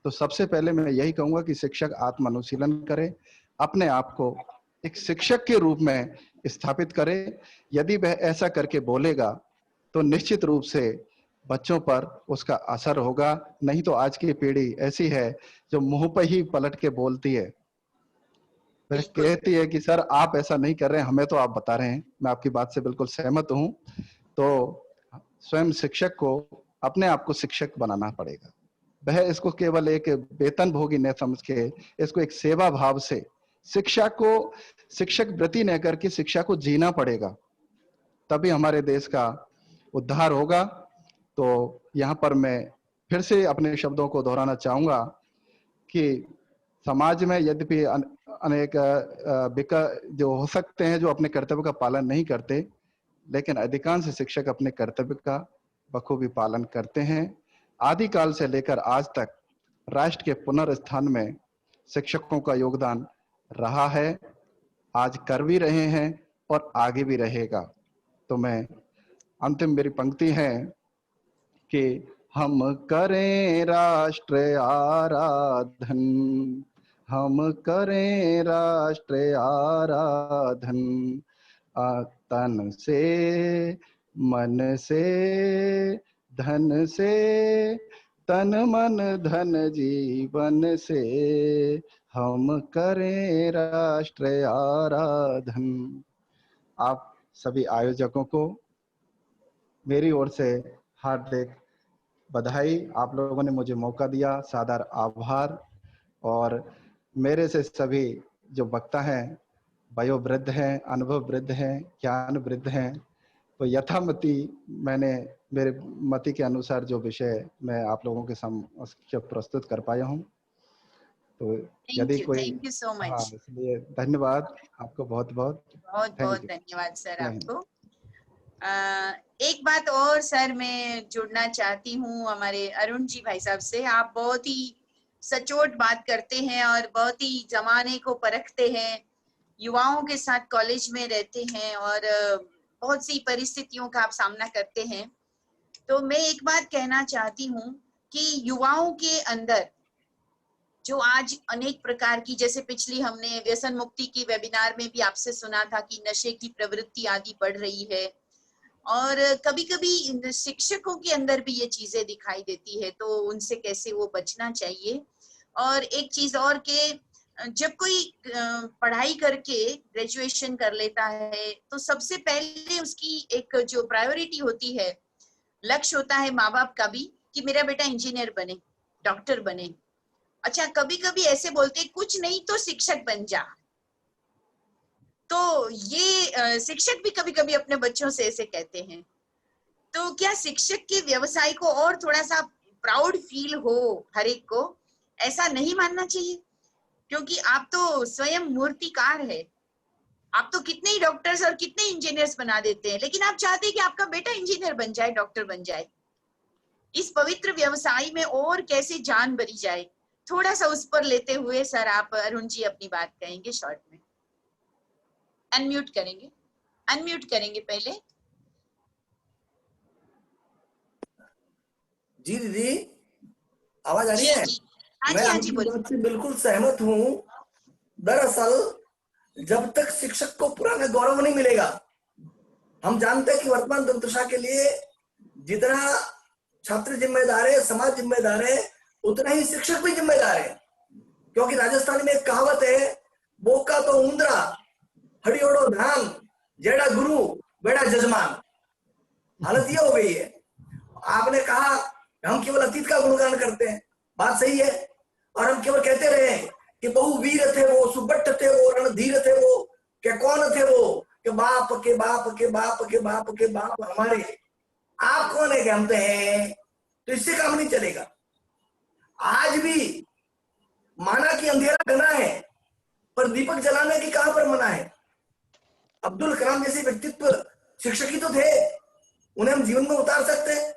तो सबसे पहले मैं यही कहूंगा कि शिक्षक आत्मानुशीलन करे, अपने आप को एक शिक्षक के रूप में स्थापित करे। यदि वह ऐसा करके बोलेगा तो निश्चित रूप से बच्चों पर उसका असर होगा। नहीं तो आज की पीढ़ी ऐसी है जो मुंह पर ही पलट के बोलती है, वह कहती है कि सर आप ऐसा नहीं कर रहे हैं, हमें तो आप बता रहे हैं। मैं आपकी बात से बिल्कुल सहमत हूं। तो स्वयं शिक्षक को अपने आप को शिक्षक बनाना पड़ेगा। वह इसको केवल एक वेतन भोगी न समझ के, इसको एक सेवा भाव से, शिक्षा को शिक्षक वृत्ति न करके शिक्षा को जीना पड़ेगा, तभी हमारे देश का उद्धार होगा। तो यहाँ पर मैं फिर से अपने शब्दों को दोहराना चाहूंगा कि समाज में यद्यपि अनेक जो हो सकते हैं जो अपने कर्तव्य का पालन नहीं करते, लेकिन अधिकांश शिक्षक अपने कर्तव्य का बखूबी पालन करते हैं। आदिकाल से लेकर आज तक राष्ट्र के पुनर्स्थान में शिक्षकों का योगदान रहा है, आज कर भी रहे हैं और आगे भी रहेगा। तो मैं अंतिम मेरी पंक्ति है कि हम करें राष्ट्र आराधन, हम करें राष्ट्र आराधन, तन से, मन से, धन से, तन मन धन जीवन से, हम करें राष्ट्र आराधन। आप सभी आयोजकों को मेरी ओर से हार्दिक बधाई। आप लोगों ने मुझे मौका दिया, सादर आभार। और मेरे से सभी जो वक्ता हैं वयोवृद्ध हैं, अनुभव वृद्ध हैं, ज्ञान वृद्ध हैं, तो यथामति मैंने मेरे मति के अनुसार जो विषय मैं आप लोगों के समक्ष प्रस्तुत कर पाया हूँ। तो यदि कोई, थैंक यू सो हाँ, मच। इसलिए धन्यवाद आपको, बहुत बहुत धन्यवाद सर आपको। एक बात और सर मैं जुड़ना चाहती हूँ हमारे अरुण जी भाई साहब से। आप बहुत ही सचोट बात करते हैं और बहुत ही जमाने को परखते हैं, युवाओं के साथ कॉलेज में रहते हैं और बहुत सी परिस्थितियों का आप सामना करते हैं। तो मैं एक बात कहना चाहती हूँ कि युवाओं के अंदर जो आज अनेक प्रकार की, जैसे पिछली हमने व्यसन मुक्ति की वेबिनार में भी आपसे सुना था कि नशे की प्रवृत्ति आदि बढ़ रही है, और कभी कभी शिक्षकों के अंदर भी ये चीजें दिखाई देती है, तो उनसे कैसे वो बचना चाहिए। और एक चीज और के जब कोई पढ़ाई करके ग्रेजुएशन कर लेता है तो सबसे पहले उसकी एक जो प्रायोरिटी होती है, लक्ष्य होता है माँ बाप का भी, कि मेरा बेटा इंजीनियर बने, डॉक्टर बने। अच्छा, कभी कभी ऐसे बोलते हैं कुछ नहीं तो शिक्षक बन जा। तो ये शिक्षक भी कभी कभी अपने बच्चों से ऐसे कहते हैं। तो क्या शिक्षक के व्यवसाय को और थोड़ा सा प्राउड फील हो हर एक को, ऐसा नहीं मानना चाहिए? क्योंकि आप तो स्वयं मूर्तिकार है, आप तो कितने ही डॉक्टर्स और कितने इंजीनियर्स बना देते हैं, लेकिन आप चाहते हैं कि आपका बेटा इंजीनियर बन जाए, डॉक्टर बन जाए। इस पवित्र व्यवसाय में और कैसे जान भरी जाए, थोड़ा सा उस पर लेते हुए सर आप अरुण जी अपनी बात कहेंगे शॉर्ट में। अनम्यूट करेंगे, अनम्यूट करेंगे पहले। जी दीदी, आवाज आ रही जी है? जी, हाँ मैं जी, हाँ जी, आपकी बोलिए। बात से बिल्कुल सहमत हूँ। दरअसल जब तक शिक्षक को पुराना गौरव नहीं मिलेगा, हम जानते हैं कि वर्तमान दशा के लिए जितना छात्र जिम्मेदार है, समाज जिम्मेदार है, उतना ही शिक्षक भी जिम्मेदार है। क्योंकि राजस्थान में एक कहावत है, बोका तो उंदरा, हरियोड़ो धान, जेड़ा गुरु बेड़ा जजमान। हालत ये हो गई है। आपने कहा हम केवल अतीत का गुणगान करते हैं, बात सही है। और हम केवल कहते रहे कि बहु वीर थे वो, सुबट्ट थे वो, रणधीर थे वो, क्या कौन थे वो, कि बाप के बाप के बाप के बाप के बाप हमारे। आप कौन है कि हम तो हैं? तो इससे काम नहीं चलेगा। आज भी माना कि अंधेरा घना है, पर दीपक जलाने की कहां पर मना है। अब्दुल कलाम जैसे व्यक्तित्व शिक्षक ही तो थे, उन्हें हम जीवन में उतार सकते हैं।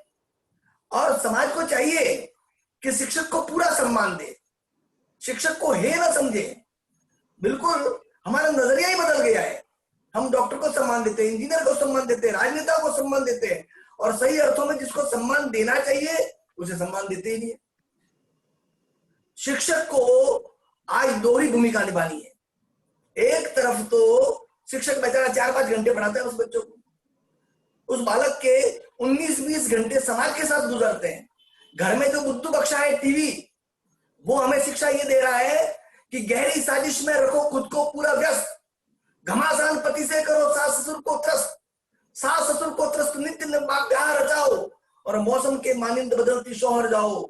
और समाज को चाहिए कि शिक्षक को पूरा सम्मान दे, शिक्षक को हे ना समझे। बिल्कुल हमारा नजरिया ही बदल गया है। हम डॉक्टर को सम्मान देते हैं, इंजीनियर को सम्मान देते हैं, राजनेता को सम्मान देते हैं, और सही अर्थों में जिसको सम्मान देना चाहिए उसे सम्मान देते ही नहीं है। शिक्षक को आज दोहरी भूमिका निभानी है। एक तरफ तो शिक्षक बेचारा 4-5 घंटे पढ़ाता है उस बच्चों को, उस बालक के 19-20 घंटे समाज के साथ गुजरते हैं। घर में जो बुद्धू बख्शा है टीवी, वो हमें शिक्षा ये दे रहा है कि गहरी साजिश में रखो खुद को पूरा व्यस्त, घमासान पति से करो सास ससुर को त्रस्त, सास ससुर को त्रस्त नित्य प्यार रचाओ, और मौसम के मानिंद बदलती शोहर जाओ।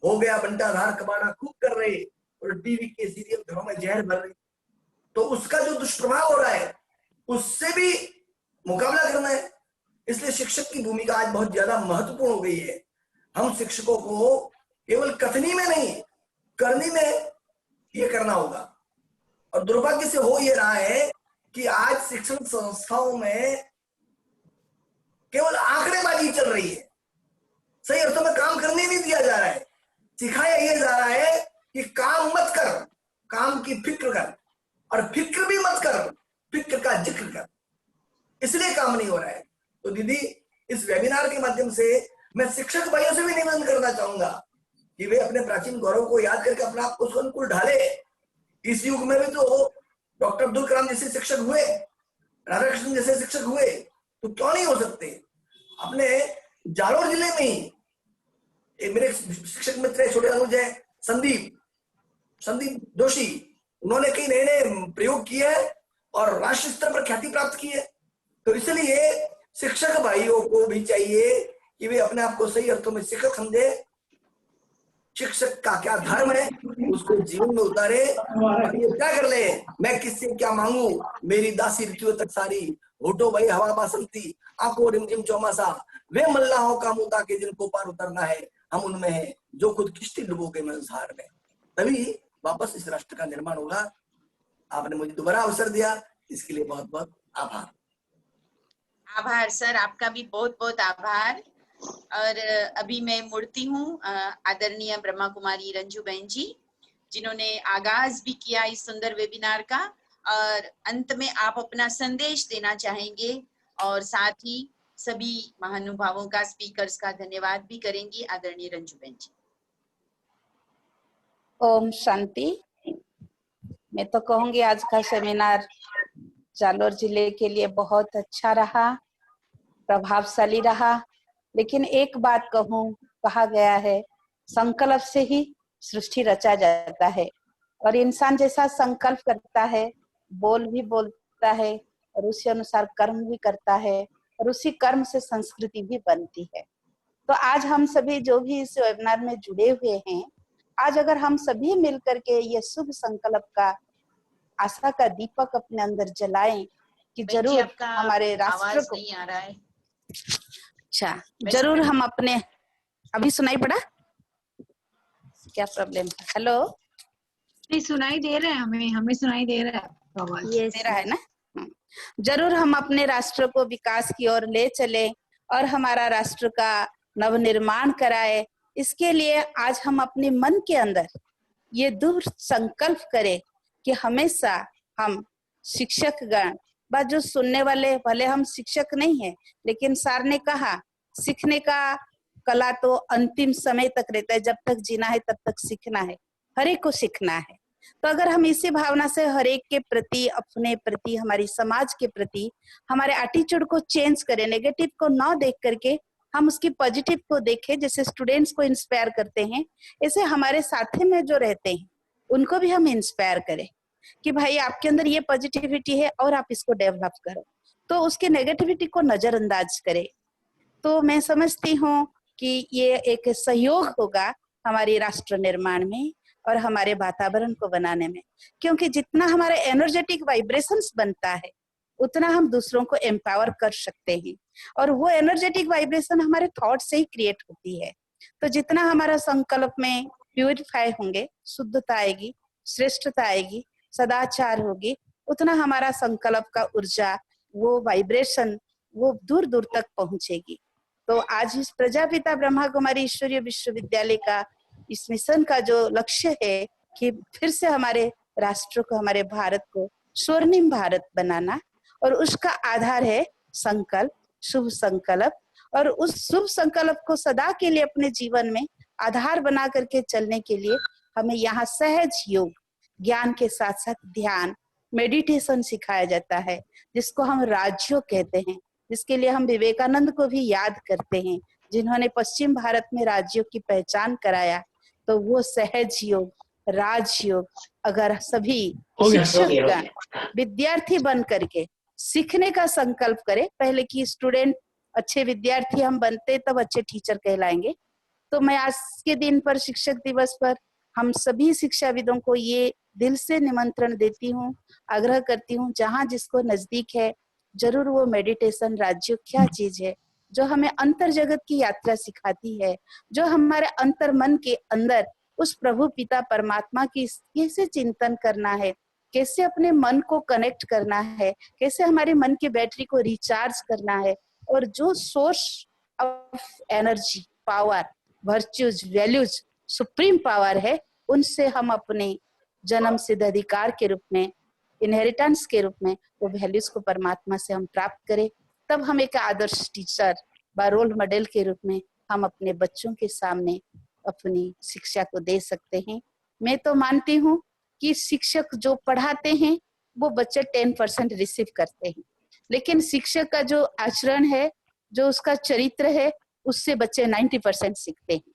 हो गया बंटाधार कबाड़ा खूब कर रहे, और टीवी के सीरियल घरों में जहर भर रहे। तो उसका जो दुष्प्रभाव हो रहा है उससे भी मुकाबला करना है। इसलिए शिक्षक की भूमिका आज बहुत ज्यादा महत्वपूर्ण हो गई है। हम शिक्षकों को केवल कथनी में नहीं, करनी में ये करना होगा। और दुर्भाग्य से हो ये रहा है कि आज शिक्षण संस्थाओं में केवल आंकड़ेबाजी चल रही है, सही अर्थों में काम करने नहीं दिया जा रहा है। सिखाया ये जा रहा है कि काम मत कर, काम की फिक्र कर, और फिक्र भी मत कर, फिक्र का जिक्र कर, इसलिए काम नहीं हो रहा है। तो दीदी, इस वेबिनार के माध्यम से मैं शिक्षक भाइयों से भी निवेदन करना चाहूंगा कि वे अपने प्राचीन गौरव को याद करके अपने आप को उसको अनुकूल ढाले। इस युग में भी तो डॉक्टर अब्दुल कलाम जैसे शिक्षक हुए, राधाकृष्णन जैसे शिक्षक हुए, तो क्यों नहीं हो सकते। अपने जालोर जिले में ही मेरे शिक्षक मित्र है, छोटे अनुज है, संदीप जोशी, उन्होंने कई नए नए प्रयोग किए हैं और राष्ट्रीय स्तर पर ख्याति प्राप्त की है। तो इसलिए शिक्षक भाइयों को भी चाहिए कि वे अपने आप को सही अर्थों में शिक्षक समझे, शिक्षक का क्या धर्म है उसको जीवन में उतारे, और ये क्या कर ले, मैं किससे क्या मांगू, मेरी दासी ऋतु तक सारी, होटो भाई हवा बासंती, आंखों रिमझिम चौमासा, वे मल्लाहों का मुंह ताकि जिनको पार उतरना है, हम उनमें हैं जो खुद किश्ती डुबो के मंसार में। तभी वापस इस राष्ट्र का निर्माण होगा। आपने मुझे दोबारा अवसर दिया, इसके लिए बहुत बहुत आभार। आभार सर, आपका भी बहुत बहुत आभार। और अभी मैं मुड़ती हूँ आदरणीय ब्रह्मा कुमारी रंजू बहन जी, जिन्होंने आगाज भी किया इस सुंदर वेबिनार का, और अंत में आप अपना संदेश देना चाहेंगे और साथ ही सभी महानुभावों का, स्पीकर्स का धन्यवाद भी करेंगी। आदरणीय रंजू बहन जी। ओम शांति। मैं तो कहूंगी आज का सेमिनार जालोर जिले के लिए बहुत अच्छा रहा। प्रभावशाली रहा। लेकिन एक बात कहूँ, कहा गया है संकल्प से ही सृष्टि रचा जाता है, और इंसान जैसा संकल्प करता है, बोल भी बोलता है और उसी अनुसार कर्म भी करता है, और उसी कर्म से संस्कृति भी बनती है। तो आज हम सभी जो भी इस वेबिनार में जुड़े हुए हैं, आज अगर हम सभी मिलकर के ये शुभ संकल्प का, आशा का दीपक अपने अंदर जलाएं कि बहन जी, जरूर आपका हमारे राष्ट्र आवाज को, नहीं आ रहा है। अच्छा जरूर हम अपने, अभी सुनाई पड़ा क्या प्रॉब्लम है? हेलो, नहीं सुनाई दे रहा है, हमें सुनाई दे रहा है आवाज। दे रहा है ना? जरूर हम अपने राष्ट्र को विकास की ओर ले चले और हमारा राष्ट्र का नवनिर्माण कराए। इसके लिए आज हम अपने मन के अंदर ये दृढ़ संकल्प करें कि हमेशा हम शिक्षक गण व जो सुनने वाले, भले हम शिक्षक नहीं है, लेकिन सर ने कहा सीखने का कला तो अंतिम समय तक रहता है, जब तक जीना है तब तक सीखना है, हर एक को सीखना है। तो अगर हम इसी भावना से हर एक के प्रति, अपने प्रति, हमारी समाज के प्रति हमारे एटीट्यूड को चेंज करें, नेगेटिव को ना देख करके हम उसकी पॉजिटिव को देखें, जैसे स्टूडेंट्स को इंस्पायर करते हैं, ऐसे हमारे साथी में जो रहते हैं उनको भी हम इंस्पायर करें कि भाई आपके अंदर ये पॉजिटिविटी है और आप इसको डेवलप करो, तो उसके नेगेटिविटी को नजरअंदाज करें। तो मैं समझती हूँ कि ये एक सहयोग होगा हमारी राष्ट्र निर्माण में और हमारे वातावरण को बनाने में, क्योंकि जितना हमारे एनर्जेटिक वाइब्रेशंस बनता है उतना हम दूसरों को एम्पावर कर सकते हैं, और वो एनर्जेटिक वाइब्रेशन हमारे थॉट से ही क्रिएट होती है। तो जितना हमारा संकल्प में प्यूरिफाई होंगे, शुद्धता आएगी, श्रेष्ठता आएगी, सदाचार होगी, उतना हमारा संकल्प का ऊर्जा, वो वाइब्रेशन, वो दूर दूर तक पहुंचेगी। तो आज इस प्रजापिता ब्रह्मा कुमारी ईश्वरीय विश्वविद्यालय का इस मिशन का जो लक्ष्य है कि फिर से हमारे राष्ट्र को, हमारे भारत को स्वर्णिम भारत बनाना, और उसका आधार है संकल्प, शुभ संकल्प, और उस शुभ संकल्प को सदा के लिए अपने जीवन में आधार बना करके चलने के लिए हमें यहाँ सहज योग, ज्ञान के साथ साथ ध्यान, मेडिटेशन सिखाया जाता है, जिसको हम राजयोग कहते हैं, जिसके लिए हम विवेकानंद को भी याद करते हैं, जिन्होंने पश्चिम भारत में राजयोग की पहचान कराया। तो वो सहज योग, राजयोग अगर सभी शिक्षकगण विद्यार्थी बन करके सीखने का संकल्प करें, पहले की स्टूडेंट अच्छे विद्यार्थी हम बनते तब अच्छे टीचर कहलाएंगे। तो मैं आज के दिन पर, शिक्षक दिवस पर, हम सभी शिक्षाविदों को ये दिल से निमंत्रण देती हूँ, आग्रह करती हूँ, जहाँ जिसको नजदीक है जरूर वो मेडिटेशन, राजयोग क्या चीज है जो हमें अंतर जगत की यात्रा सिखाती है, जो हमारे अंतर मन के अंदर उस प्रभु पिता परमात्मा की कैसे चिंतन करना है, कैसे अपने मन को कनेक्ट करना है, कैसे हमारे मन की बैटरी को रिचार्ज करना है, और जो source of energy, power, virtues, values, supreme power है, उनसे हम अपने जन्म सिद्ध अधिकार के रूप में, इनहेरिटेंस के रूप में वो वैल्यूज को परमात्मा से हम प्राप्त करें। तब हम एक आदर्श टीचर व रोल मॉडल के रूप में हम अपने बच्चों के सामने अपनी शिक्षा को दे सकते हैं। मैं तो मानती हूँ कि शिक्षक जो पढ़ाते हैं वो बच्चे 10% रिसीव करते हैं, लेकिन शिक्षक का जो आचरण है, जो उसका चरित्र है, उससे बच्चे 90% सीखते हैं,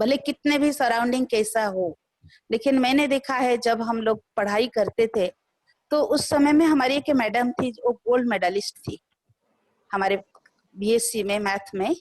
भले कितने भी सराउंडिंग कैसा हो। लेकिन मैंने देखा है जब हम लोग पढ़ाई करते थे तो उस समय में हमारी एक मैडम थी, वो गोल्ड मेडलिस्ट थी हमारे बीएससी में, मैथ में।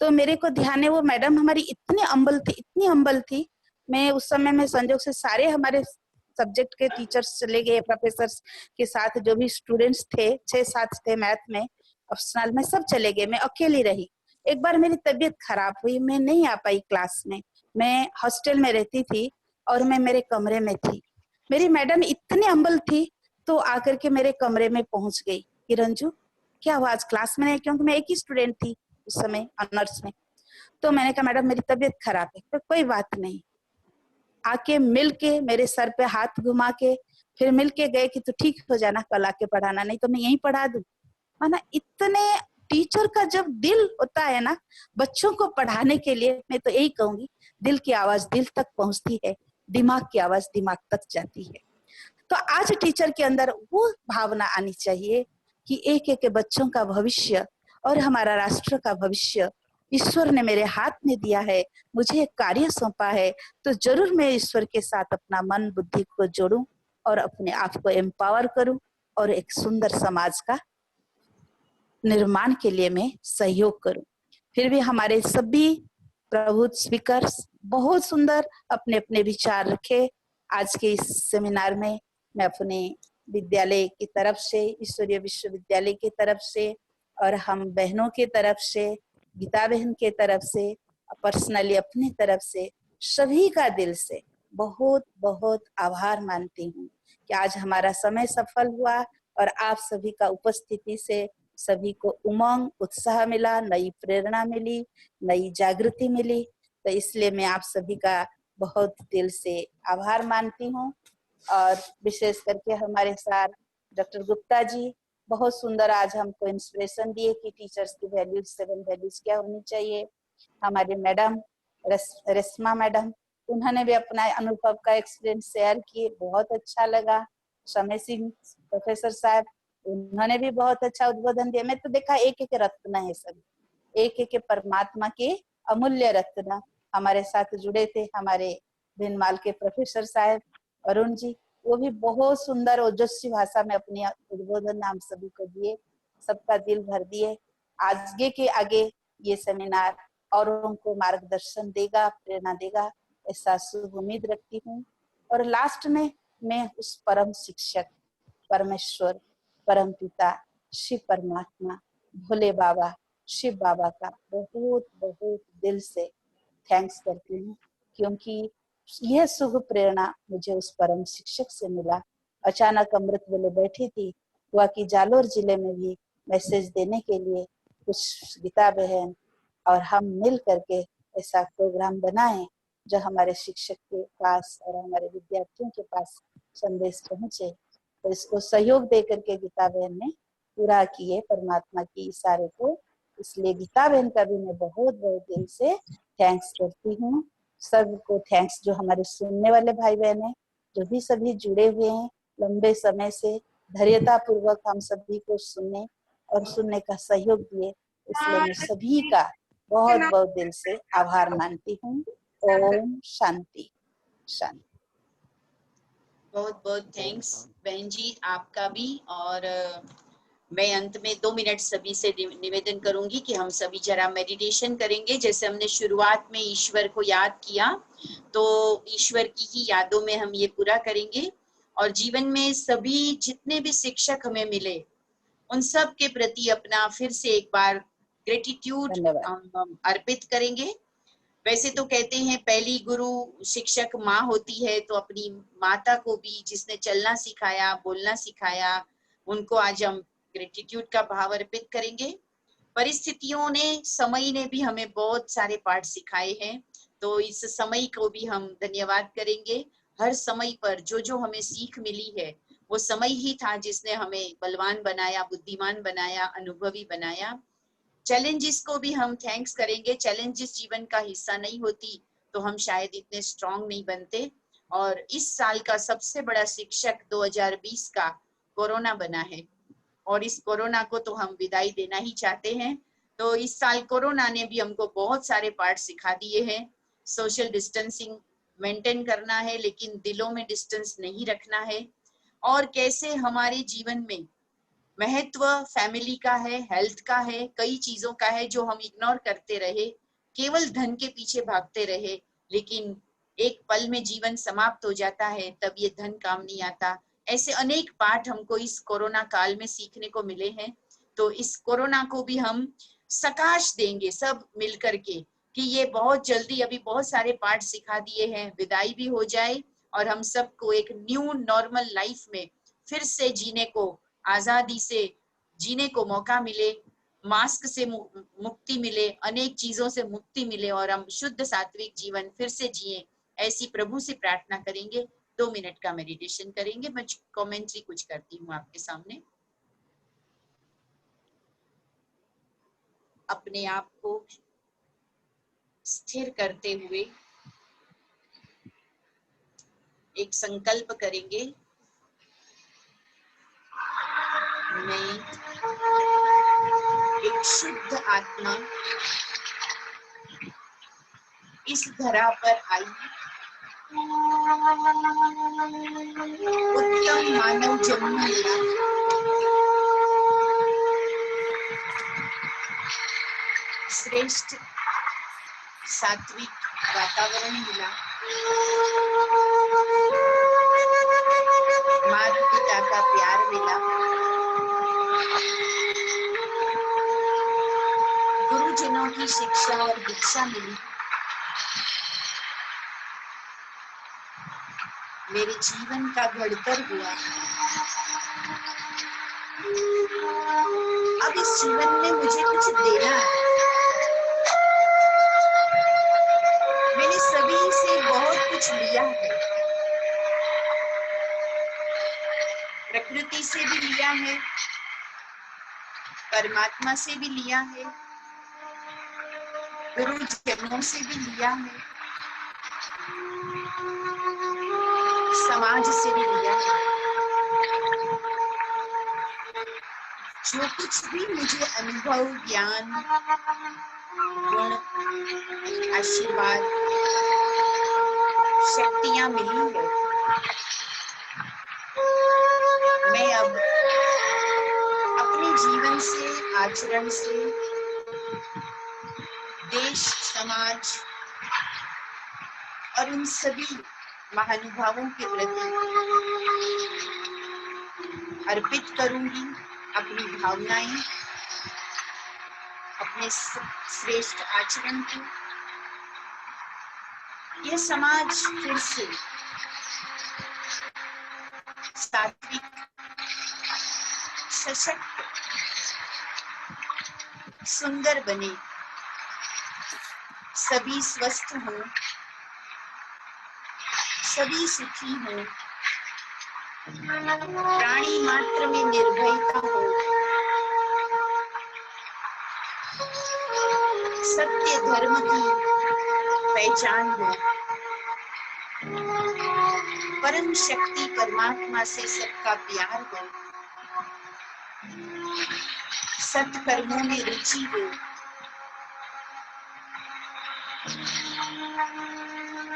तो मेरे को ध्यान है वो मैडम हमारी इतनी अम्बल थी, इतनी अम्बल थी। मैं उस समय में संजोग से सारे हमारे सब्जेक्ट के टीचर्स चले गए, प्रोफेसर्स के साथ जो भी स्टूडेंट्स थे, 6-7 थे मैथ में, ऑप्शनल में, सब चले गए, मैं अकेली रही। एक बार मेरी तबीयत खराब हुई, मैं नहीं आ पाई क्लास में। मैं हॉस्टल में रहती थी और मैं मेरे कमरे में थी। मेरी मैडम इतनी अम्बल थी तो आकर के मेरे कमरे में पहुंच गई कि रंजू क्या हुआ, आज क्लास में नहीं? क्योंकि मैं एक ही स्टूडेंट थी उस समय ऑनर्स में। तो मैंने कहा मैडम मेरी तबीयत खराब है। तो कोई बात नहीं, आके मिल के मेरे सर पे हाथ घुमा के फिर मिल के गए कि तू ठीक हो जाना, कल आके पढ़ाना, नहीं तो मैं यहीं पढ़ा दूं। माना इतने टीचर का जब दिल होता है ना बच्चों को पढ़ाने के लिए, मैं तो यही कहूंगी दिल की आवाज दिल तक पहुंचती है, दिमाग की आवाज दिमाग तक जाती है। तो आज टीचर के अंदर वो भावना आनी चाहिए कि एक एक बच्चों का भविष्य और हमारा राष्ट्र का भविष्य ईश्वर ने मेरे हाथ में दिया है, मुझे एक कार्य सौंपा है, तो जरूर मैं ईश्वर के साथ अपना मन बुद्धि को जोड़ूं और अपने आप को एम्पावर करूं और एक सुंदर समाज का निर्माण के लिए मैं सहयोग करूं। फिर भी हमारे सभी प्रभु स्पीकर्स बहुत सुंदर अपने अपने विचार रखे। आज के इस सेमिनार में मैं अपने विद्यालय की तरफ से, ईश्वरीय विश्वविद्यालय की तरफ से और हम बहनों की तरफ से, गीता बहन के तरफ से, पर्सनली अपनी तरफ से सभी का दिल से बहुत बहुत आभार मानती हूँ कि आज हमारा समय सफल हुआ और आप सभी का उपस्थिति से सभी को उमंग, उत्साह मिला, नई प्रेरणा मिली, नई जागृति मिली। तो इसलिए मैं आप सभी का बहुत दिल से आभार मानती हूँ। और विशेष करके हमारे साथ डॉक्टर गुप्ता जी बहुत सुंदर आज हमको इंस्पिरेशन दिए कि टीचर्स की वैल्यूज, 7 वैल्यूज क्या होनी चाहिए। हमारे मैडम रेशमा मैडम, उन्होंने भी अपना अनुभव का एक्सपीरियंस शेयर किए, बहुत अच्छा लगा। समय सिंह प्रोफेसर साहब, उन्होंने भी बहुत अच्छा उद्बोधन दिया। मैं तो देखा एक एक रत्न है, सब एक एक परमात्मा के अमूल्य रत्न हमारे साथ जुड़े थे। हमारे भिनमाल के प्रोफेसर साहब अरुण जी, वो भी बहुत सुंदर ओजस्वी भाषा में अपने उद्बोधन हम सभी को दिए, सबका दिल भर दिए। आगे के आगे ये सेमिनार और उनको मार्गदर्शन देगा, प्रेरणा देगा, ऐसा शुभ उम्मीद रखती हूँ। और लास्ट में मैं उस परम शिक्षक, परमेश्वर, परम पिता, शिव परमात्मा, भोले बाबा, शिव बाबा का बहुत बहुत दिल से थैंक्स करती हूँ, क्योंकि यह शुभ प्रेरणा मुझे उस परम शिक्षक से मिला। अचानक अमृत वेले बैठी थी, हुआ कि जालोर जिले में भी मैसेज देने के लिए कुछ गीता बहन और हम मिल करके ऐसा प्रोग्राम बनाए जो हमारे शिक्षक के पास और हमारे विद्यार्थियों के पास संदेश पहुंचे। तो इसको सहयोग दे करके गीता बहन ने पूरा किए परमात्मा की इशारे को। इसलिए गीता बहन का भी मैं बहुत बहुत दिल से थैंक्स करती हूँ। सबको थैंक्स, जो हमारे सुनने वाले भाई बहन हैं, जो भी सभी जुड़े हुए हैं लंबे समय से, धैर्यता पूर्वक हम सभी को सुनने और सुनने का सहयोग दिए, इसलिए मैं सभी का बहुत बहुत दिल से आभार मानती हूँ। ओम शांति शांति। बहुत बहुत थैंक्स बहन जी, आपका भी। और मैं अंत में 2 मिनट सभी से निवेदन करूंगी कि हम सभी जरा मेडिटेशन करेंगे। जैसे हमने शुरुआत में ईश्वर को याद किया, तो ईश्वर की ही यादों में हम ये पूरा करेंगे। और जीवन में सभी जितने भी शिक्षक हमें मिले, उन सब के प्रति अपना फिर से एक बार ग्रेटिट्यूड अर्पित करेंगे। वैसे तो कहते हैं पहली गुरु शिक्षक माँ होती है, तो अपनी माता को भी, जिसने चलना सिखाया, बोलना सिखाया, उनको आज हम ग्रेटिट्यूड का भाव अर्पित करेंगे। परिस्थितियों ने, समय ने भी हमें बहुत सारे पाठ सिखाए हैं, तो इस समय को भी हम धन्यवाद करेंगे। हर समय पर जो जो हमें सीख मिली है, वो समय ही था जिसने हमें बलवान बनाया, बुद्धिमान बनाया, अनुभवी बनाया। चैलेंजेस को भी हम थैंक्स करेंगे। चैलेंजेस जीवन का हिस्सा नहीं होती तो हम शायद इतने स्ट्रांग नहीं बनते। और इस साल का सबसे बड़ा शिक्षक 2020 का कोरोना बना है, और इस कोरोना को तो हम विदाई देना ही चाहते हैं। तो इस साल कोरोना ने भी हमको बहुत सारे पाठ सिखा दिए हैं। सोशल डिस्टेंसिंग मेंटेन करना है, लेकिन दिलों में डिस्टेंस नहीं रखना है। और कैसे हमारे जीवन में महत्व फैमिली का है, हेल्थ का है, कई चीजों का है जो हम इग्नोर करते रहे, केवल धन के पीछे भागते रहे, लेकिन एक पल में जीवन समाप्त हो जाता है, तब ये धन काम नहीं आता। ऐसे अनेक पाठ हमको इस कोरोना काल में सीखने को मिले हैं। तो इस कोरोना को भी हम सकाश देंगे सब मिल करके कि ये बहुत जल्दी, अभी बहुत सारे पाठ सिखा दिए हैं, विदाई भी हो जाए और हम सबको एक न्यू नॉर्मल लाइफ में फिर से जीने को, आजादी से जीने को मौका मिले, मास्क से मुक्ति मिले, अनेक चीजों से मुक्ति मिले और हम शुद्ध सात्विक जीवन फिर से जिए, ऐसी प्रभु से प्रार्थना करेंगे। 2 मिनट का मेडिटेशन करेंगे। मैं कमेंट्री कुछ करती हूँ आपके सामने। अपने आप को स्थिर करते हुए एक संकल्प करेंगे, मैं एक शुद्ध आत्मा इस धरा पर आई, उत्तम मानव जन्म मिला, श्रेष्ठ सात्विक वातावरण मिला, माता पिता का प्यार मिला, गुरुजनों की शिक्षा और दीक्षा मिली, मेरे जीवन का घड़तर हुआ। अब इस जीवन में मुझे कुछ देना है। मैंने सभी से बहुत कुछ लिया है, प्रकृति से भी लिया है, परमात्मा से भी लिया है, गुरुजनों से भी लिया है, समाज से भी लिया है। जो कुछ भी मुझे अनुभव, ज्ञान, गुण, आशीर्वाद, शक्तियां मिली है, मैं अब अपने जीवन से, आचरण से देश, समाज और उन सभी महानुभावों के प्रति अर्पित करूंगी अपनी भावनाएं, अपने श्रेष्ठ आचरण को। यह समाज फिर से सात्विक, सशक्त, सुंदर बने, सभी स्वस्थ हों, सभी सुखी हों, प्राणी मात्र में निर्भयता हो, सत्य धर्म की पहचान हो, परम शक्ति परमात्मा से सबका प्यार हो, सत्कर्मों में रुचि हो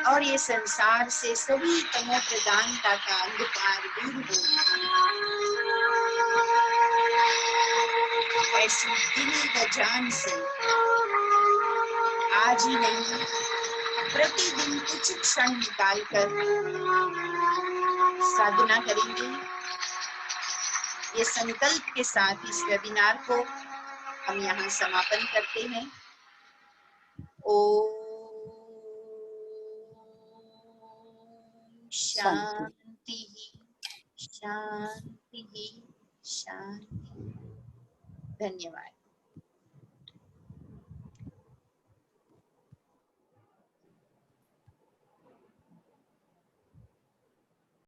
और ये संसार से सभी तमो प्रधानता का अंधकार दूर हो। ऐसी दिली व जान से आज ही नहीं, प्रतिदिन कुछ क्षण निकालकर साधना करेंगे। ये संकल्प के साथ इस वेबिनार को हम यहाँ समापन करते हैं। ओम शांति शांति शांति। धन्यवाद।